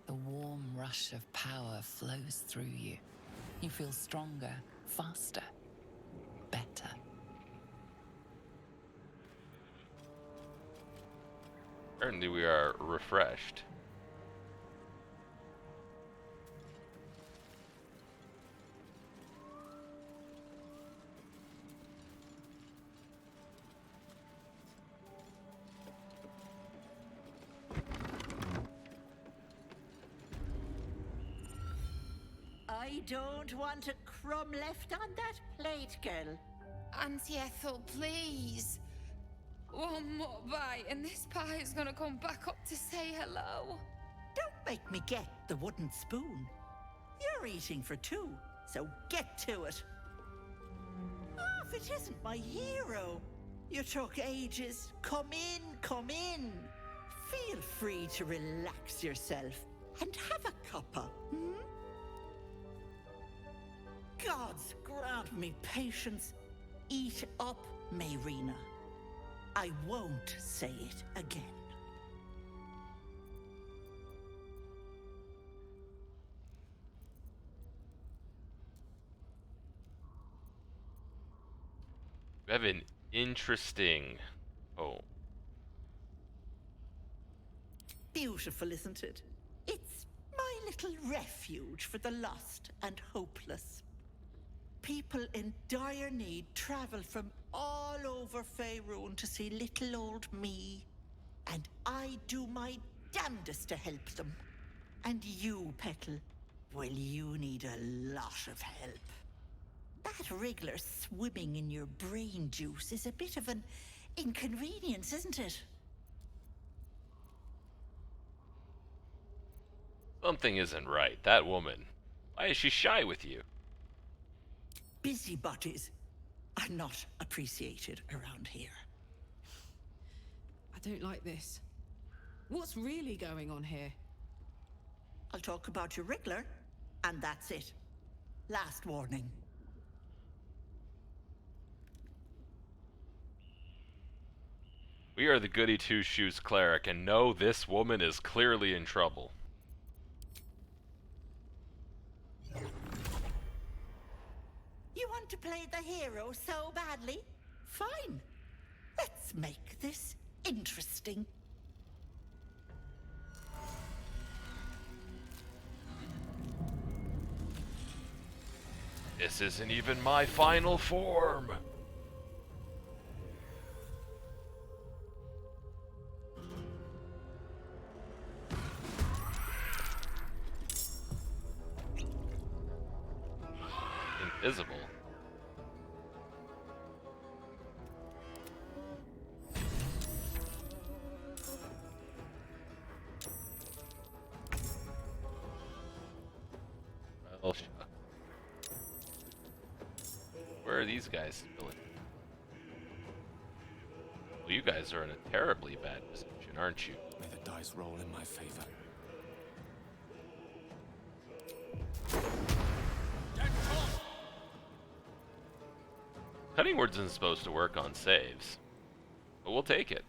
F: The warm rush of power flows through you. You feel stronger, faster, better.
A: Apparently we are refreshed.
J: I don't want a crumb left on that plate, girl.
L: Auntie Ethel, please. One more bite and this pie is gonna come back up to say hello.
J: Don't make me get the wooden spoon. You're eating for two, so get to it. Oh, if it isn't my hero. You took ages. Come in, come in. Feel free to relax yourself and have a cuppa, hmm? Gods grant me patience. Eat up, Mayrina. I won't say it again.
A: We have an interesting... Oh.
J: Beautiful, isn't it? It's my little refuge for the lost and hopeless. People in dire need travel from all over Faerun to see little old me. And I do my damnedest to help them. And you, Petal, well, you need a lot of help. That wriggler swimming in your brain juice is a bit of an inconvenience, isn't it?
A: Something isn't right. That woman. Why is she shy with you?
J: Busybodies are not appreciated around here.
G: I don't like this. What's really going on here?
J: I'll talk about your wriggler, and that's it. Last warning.
A: We are the goody two-shoes cleric, and know this woman is clearly in trouble.
J: You want to play the hero so badly? Fine. Let's make this interesting.
A: This isn't even my final form. Invisible. Well, where are these guys still in? Well, you guys are in a terribly bad position, aren't you?
H: May the dice roll in my favor.
A: Cutting words isn't supposed to work on saves, but we'll take it.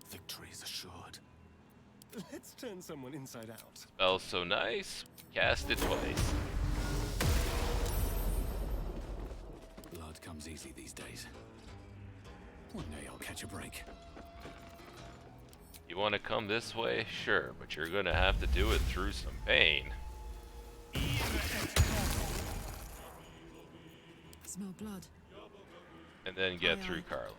E: Victory is assured. Let's turn someone inside out.
A: Spell's so nice, cast it twice.
K: Blood comes easy these days. One day I'll catch a break.
A: You want to come this way? Sure, but you're gonna have to do it through some pain.
G: Smell blood.
A: And then get through Carla.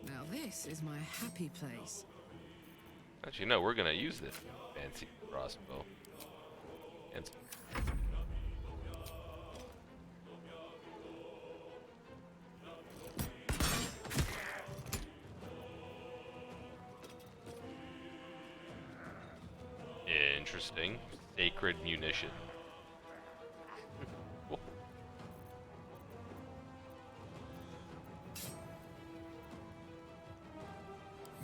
G: Now this is my happy place.
A: Actually, no, we're gonna use this fancy crossbow. And interesting. Sacred munition. Cool.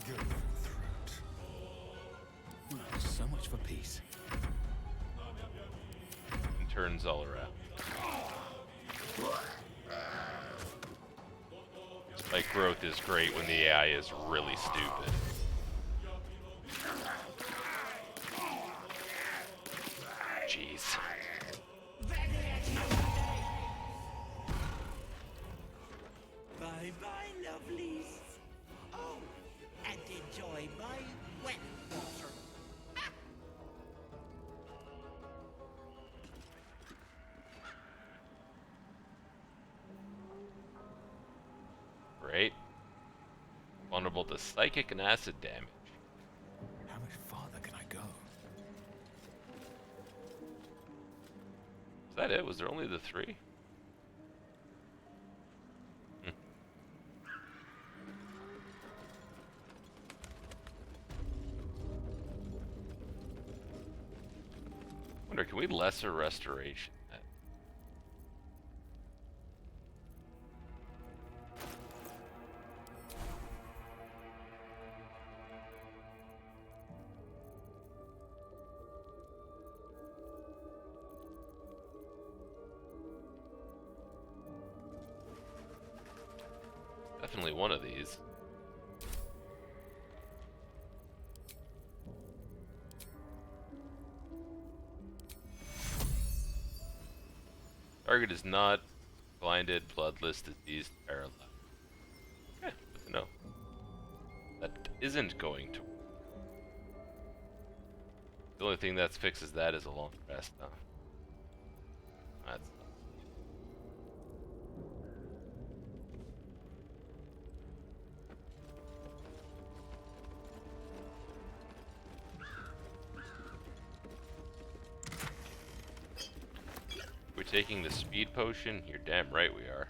E: Good for the throat.
K: Well, so much for peace.
A: And turns all around. Spike growth is great when the AI is really stupid. Jeez.
J: Bye-bye, lovelies. Oh, and enjoy my wet water.
A: Great. Vulnerable to psychic and acid damage.
K: How much farther can I go?
A: Is that it? Was there only the 3? Wonder, can we lesser restoration that? Definitely one of these. Target is not blinded, bloodless, diseased, paralyzed. Okay, good to know. That isn't going to work. The only thing that fixes that is a long rest, huh? That's we're taking the speed potion? You're damn right we are.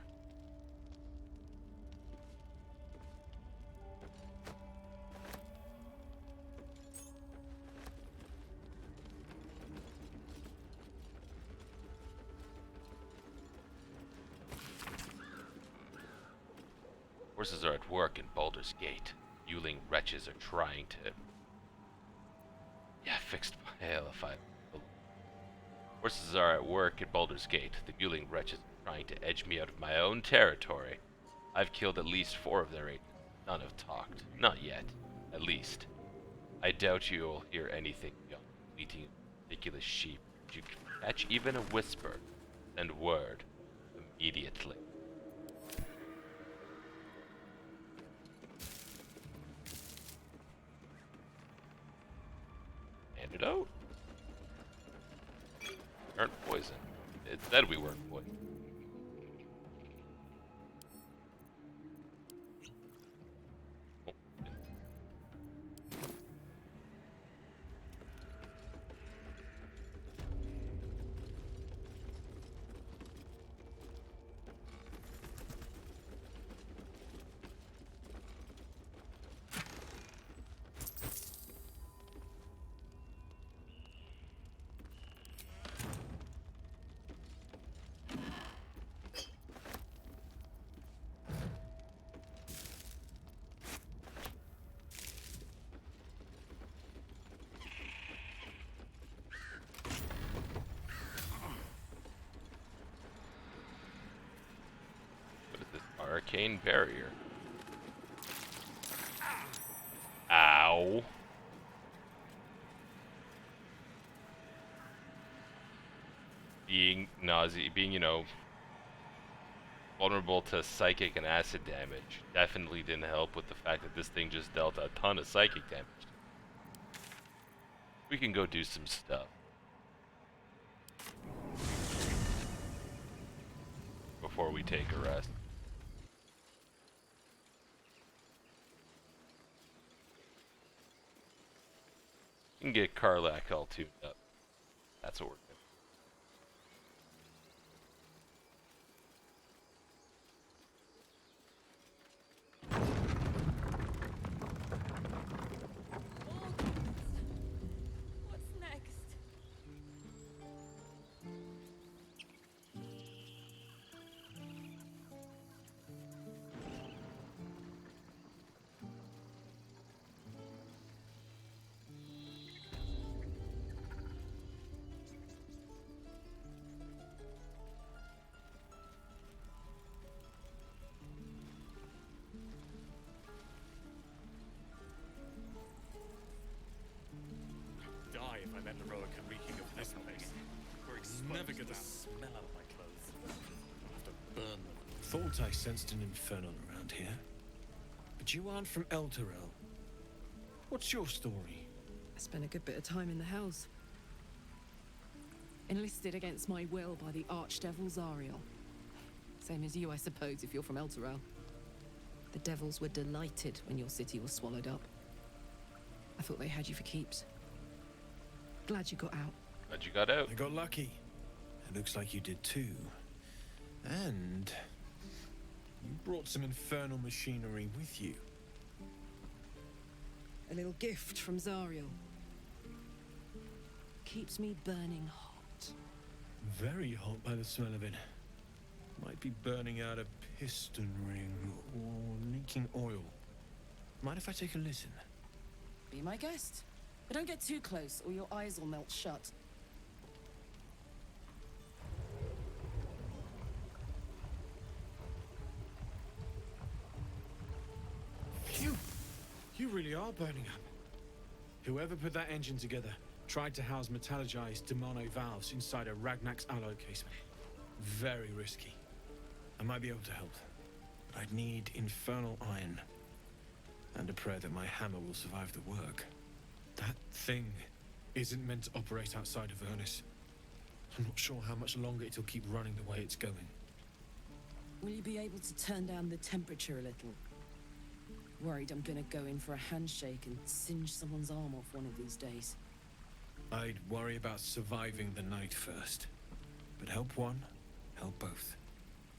A: Forces are at work in Baldur's Gate. Yuling wretches are trying to... Yeah, fixed by hell if I... Forces are at work at Baldur's Gate. The Yuling wretches are trying to edge me out of my own territory. I've killed at least 4 of their 8. None have talked. Not yet. At least. I doubt you'll hear anything beyond bleating ridiculous sheep. You can catch even a whisper. Send word. Immediately. Antidote? Aren't poison. It said we weren't poison. Oh. arcane barrier. Ow. Being vulnerable to psychic and acid damage definitely didn't help with the fact that this thing just dealt a ton of psychic damage. We can go do some stuff before we take a rest. We can get Karlak all tuned up. That's what we're doing.
G: What's next?
K: Die if I met Heroica reeking of this place. We're exposed. Never get the smell out of my clothes. I'll have to burn them.
M: Thought I sensed an infernal around here. But you aren't from Elturel. What's your story?
G: I spent a good bit of time in the Hells. Enlisted against my will by the Archdevil Zariel. Same as you, I suppose, if you're from Elturel. The Devils were delighted when your city was swallowed up. I thought they had you for keeps. Glad you got out.
A: Glad you got out.
M: I got lucky. It looks like you did too. And you brought some infernal machinery with you.
G: A little gift from Zariel. Keeps me burning hot.
M: Very hot by the smell of it. Might be burning out a piston ring or leaking oil. Mind if I take a listen?
G: Be my guest. But don't get too close or your eyes will melt shut.
M: Phew! You really are burning up. Whoever put that engine together tried to house metallurgized Demano valves inside a Ragnak's alloy casement. Very risky. I might be able to help, but I'd need infernal iron. And a prayer that my hammer will survive the work. That thing isn't meant to operate outside of Ernest. I'm not sure how much longer it'll keep running the way it's going.
G: Will you be able to turn down the temperature a little? Worried I'm gonna go in for a handshake and singe someone's arm off one of these days.
M: I'd worry about surviving the night first. But help one, help both.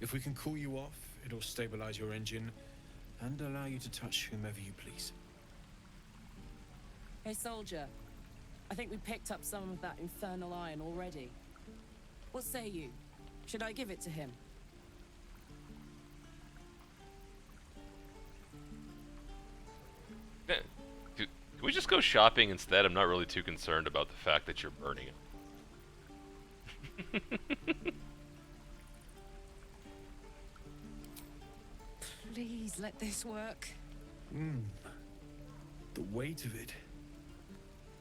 M: If we can cool you off, it'll stabilize your engine and allow you to touch whomever you please.
G: Hey, soldier. I think we picked up some of that infernal iron already. What say you? Should I give it to him?
A: Can we just go shopping instead? I'm not really too concerned about the fact that you're burning it.
G: Please let this work.
M: The weight of it.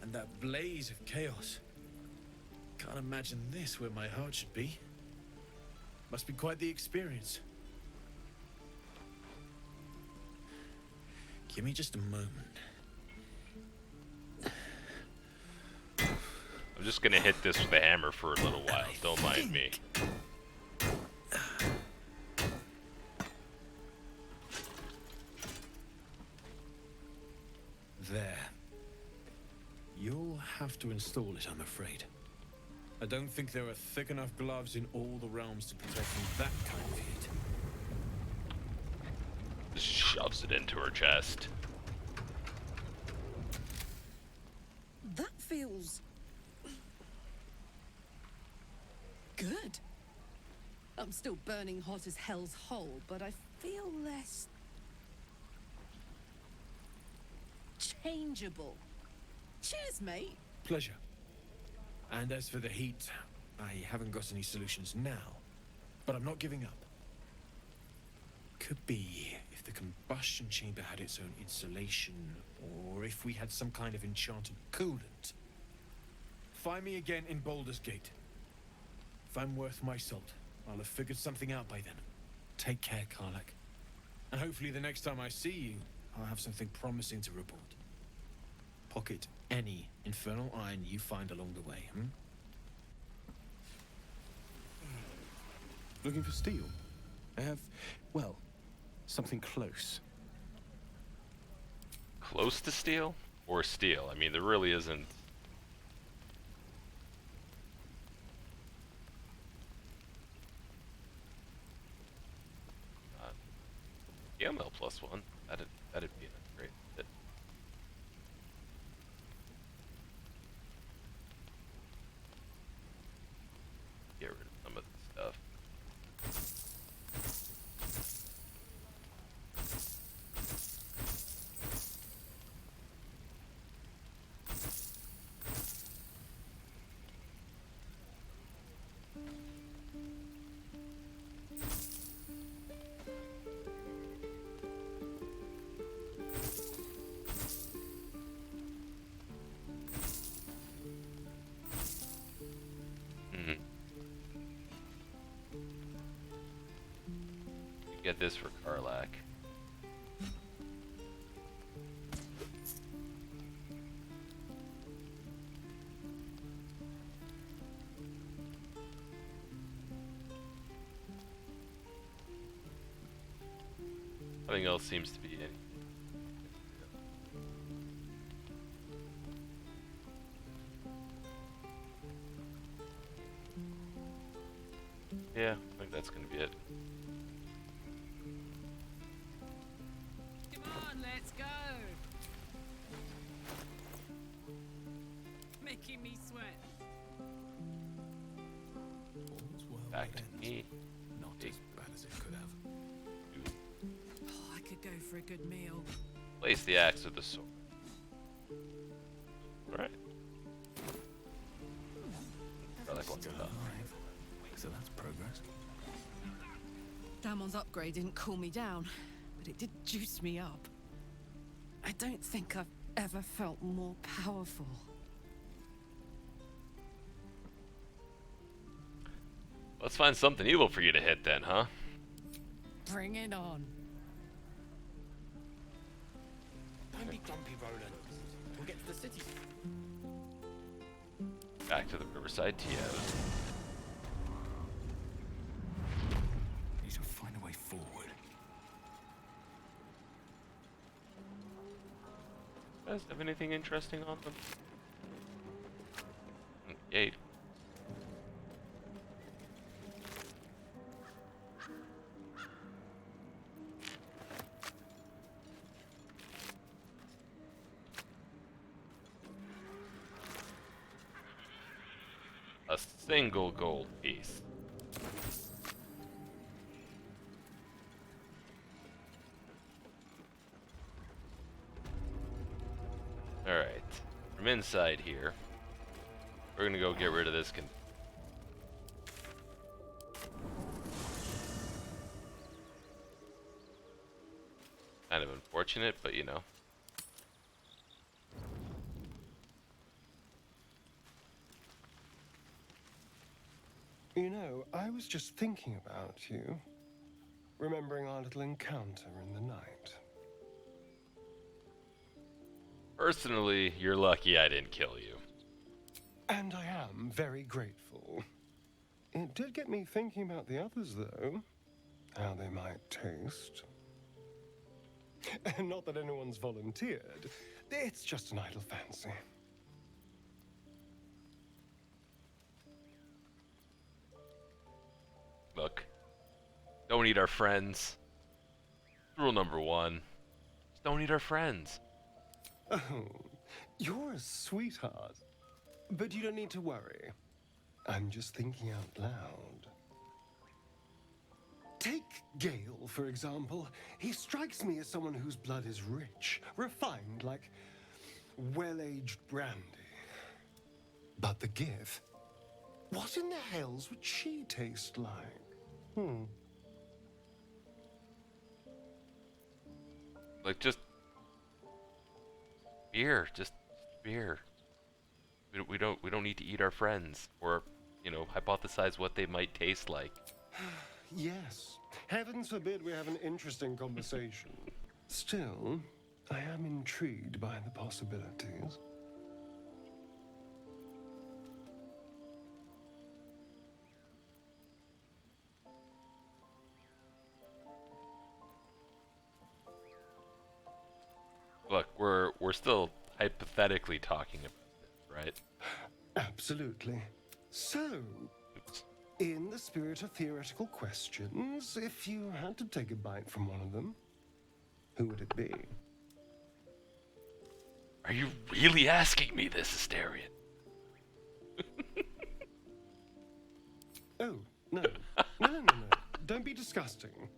M: And that blaze of chaos. Can't imagine this where my heart should be. Must be quite the experience. Give me just a moment.
A: I'm just gonna hit this with a hammer for a little while. Don't mind me.
M: There. You'll have to install it, I'm afraid. I don't think there are thick enough gloves in all the realms to protect from that kind of heat.
A: Just shoves it into her chest.
G: That feels... good. I'm still burning hot as hell's hole, but I feel less... changeable. Cheers, mate.
M: Pleasure. And as for the heat, I haven't got any solutions now, but I'm not giving up. could be if the combustion chamber had its own insulation, or if we had some kind of enchanted coolant. Find me again in Baldur's Gate. If I'm worth my salt, I'll have figured something out by then. Take care, Karlak. And hopefully the next time I see you, I'll have something promising to report. Pocket any infernal iron you find along the way,
E: Looking for steel? I have, well, something close.
A: Close to steel? Or steel? I mean, there really isn't... EML +1. That'd be a great fit. Get rid of some of this stuff. Get this for Karlak. Nothing else seems to be any. Yeah, I think that's gonna be it.
G: Come on, let's go. Making me sweat.
A: Back to me.
D: Not as bad as it could have.
G: Oh, I could go for a good meal.
A: Place the axe with the sword. Alright. Karlak wants it up.
D: So that's progress.
G: Damon's upgrade didn't cool me down, but it did juice me up. I don't think I've ever felt more powerful.
A: Let's find something evil for you to hit then, huh?
G: Bring it on.
K: Don't be grumpy, Roland. We'll get to the city.
A: Back to the Riverside TO.
D: Need to find a way forward.
A: Does have anything interesting on them? Gate. A single gold piece. Alright, from inside here, we're gonna go get rid of this kind of unfortunate, but you know.
E: You know, I was just thinking about you, remembering our little encounter in the night.
A: Personally, you're lucky I didn't kill you.
E: And I am very grateful. It did get me thinking about the others, though. How they might taste. Not that anyone's volunteered. It's just an idle fancy.
A: Look, don't eat our friends. Rule number 1, just don't eat our friends.
E: Oh, you're a sweetheart. But you don't need to worry. I'm just thinking out loud. Take Gale, for example. He strikes me as someone whose blood is rich, refined, like well-aged brandy. But the Gith, what in the hells would she taste like?
A: Like, just beer. Just beer. We don't need to eat our friends or, you know, hypothesize what they might taste like.
E: Yes. Heavens forbid we have an interesting conversation. Still, I am intrigued by the possibilities.
A: Look, we're still hypothetically talking about this, right?
E: Absolutely. So, in the spirit of theoretical questions, if you had to take a bite from one of them, who would it be?
A: Are you really asking me this, Asterion?
E: Oh, no. No. Don't be disgusting.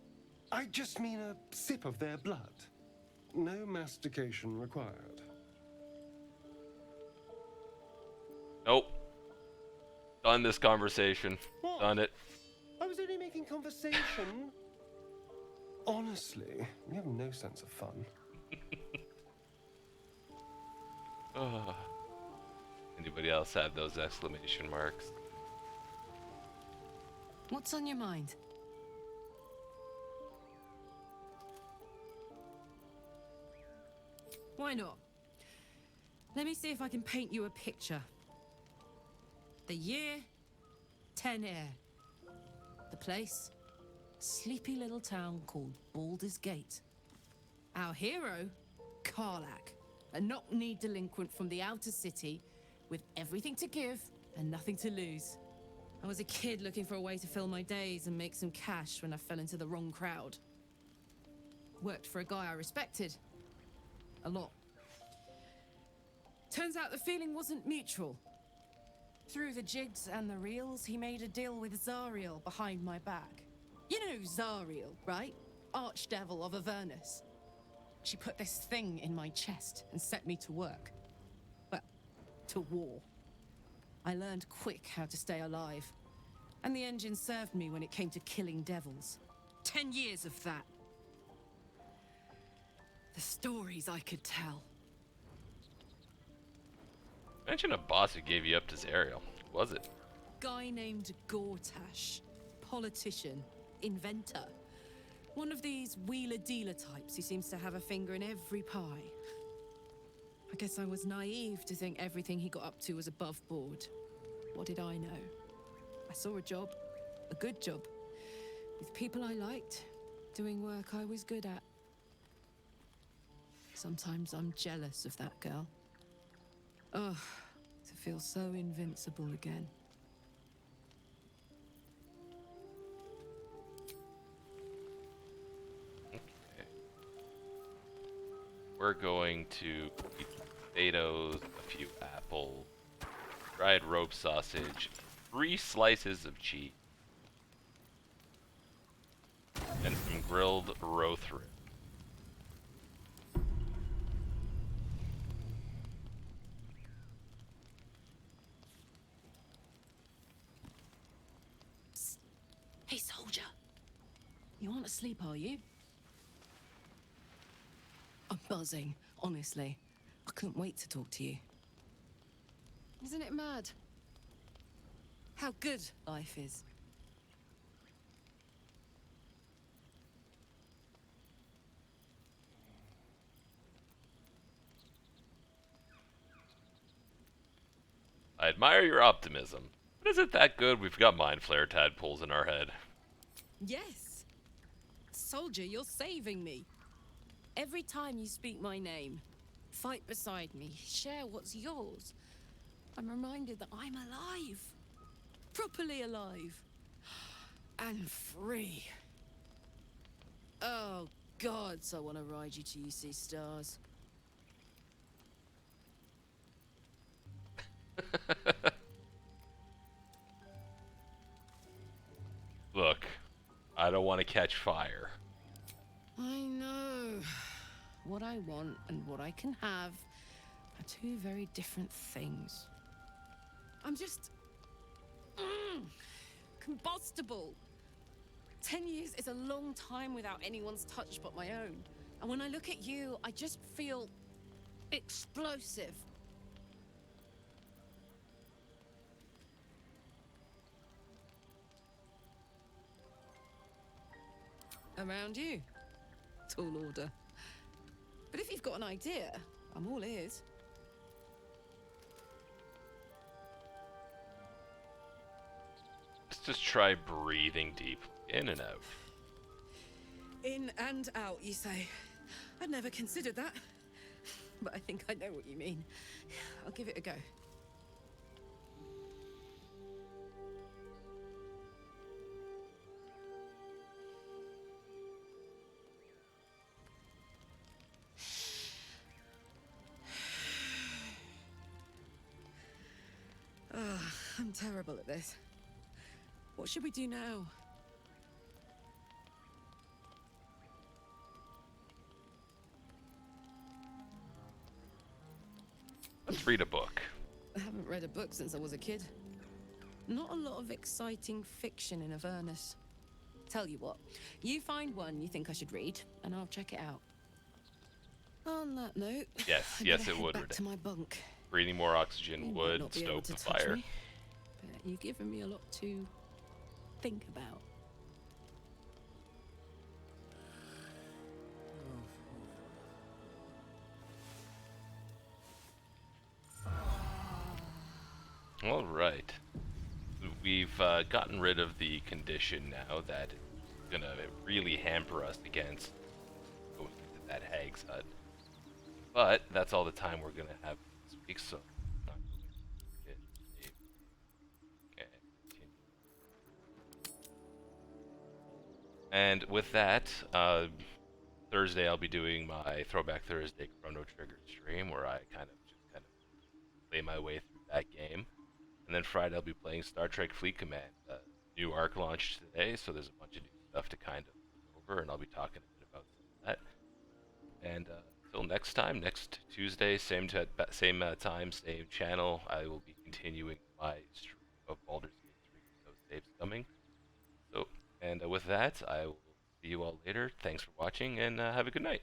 E: I just mean a sip of their blood. No mastication required.
A: Nope. Done this conversation.
E: What?
A: Done it.
E: I was only making conversation. Honestly, you have no sense of fun.
A: Anybody else have those exclamation marks?
G: What's on your mind? Why not? Let me see if I can paint you a picture. The year, 10 air. The place, sleepy little town called Baldur's Gate. Our hero, Karlach, a knock-kneed delinquent from the outer city with everything to give and nothing to lose. I was a kid looking for a way to fill my days and make some cash when I fell into the wrong crowd. Worked for a guy I respected. A lot. Turns out the feeling wasn't mutual. Through the jigs and the reels, he made a deal with Zariel behind my back. You know Zariel, right? Archdevil of Avernus. She put this thing in my chest and set me to work. Well, to war. I learned quick how to stay alive. And the engine served me when it came to killing devils. 10 years of that. The stories I could tell.
A: Mention a boss who gave you up to Zariel. Who was it?
G: Guy named Gortash. Politician. Inventor. One of these wheeler-dealer types who seems to have a finger in every pie. I guess I was naive to think everything he got up to was above board. What did I know? I saw a job. A good job. With people I liked. Doing work I was good at. Sometimes I'm jealous of that girl. Ugh, to feel so invincible again.
A: Okay. We're going to eat potatoes, a few apples, dried rope sausage, 3 slices of cheese, and some grilled roast rib.
G: Hey, soldier. You aren't asleep, are you? I'm buzzing, honestly. I couldn't wait to talk to you. Isn't it mad? How good life is.
A: I admire your optimism, but is it that good we've got mind flare tadpoles in our head?
G: Yes. Soldier, you're saving me. Every time you speak my name, fight beside me, share what's yours, I'm reminded that I'm alive. Properly alive. And free. Oh, gods, I want to ride you till you see stars.
A: Look, I don't want to catch fire.
G: I know. What I want and what I can have are 2 very different things. I'm just... combustible. 10 years is a long time without anyone's touch but my own. And when I look at you, I just feel explosive. Around you. Tall order. But if you've got an idea, I'm all ears.
A: Let's just try breathing deep, in and out.
G: In and out, you say. I'd never considered that. But I think I know what you mean. I'll give it a go. I'm terrible at this. What should we do now?
A: Let's read a book.
G: I haven't read a book since I was a kid. Not a lot of exciting fiction in Avernus. Tell you what, you find one you think I should read, and I'll check it out. On that note,
A: Yes,
G: I
A: yes,
G: better
A: it
G: head
A: would.
G: back to my bunk.
A: Breathing more oxygen
G: You might
A: would
G: not be able
A: stoke
G: to
A: the
G: touch
A: fire.
G: me, but you've given me a lot to think about.
A: All right. We've gotten rid of the condition now that is gonna really hamper us against going into that hag's hut. But that's all the time we're gonna have this week, so I'm not going to hit save. Okay, continue. And with that, Thursday I'll be doing my Throwback Thursday Chrono Trigger stream where I kind of play my way through that game. And then Friday I'll be playing Star Trek Fleet Command. New arc launched today, so there's a bunch of new stuff to kind of look over, and I'll be talking a bit about some of that. And until next time, next Tuesday, same time, same channel, I will be continuing my stream of Baldur's Gate 3 No Save Scumming. So, and with that, I will see you all later. Thanks for watching, and have a good night.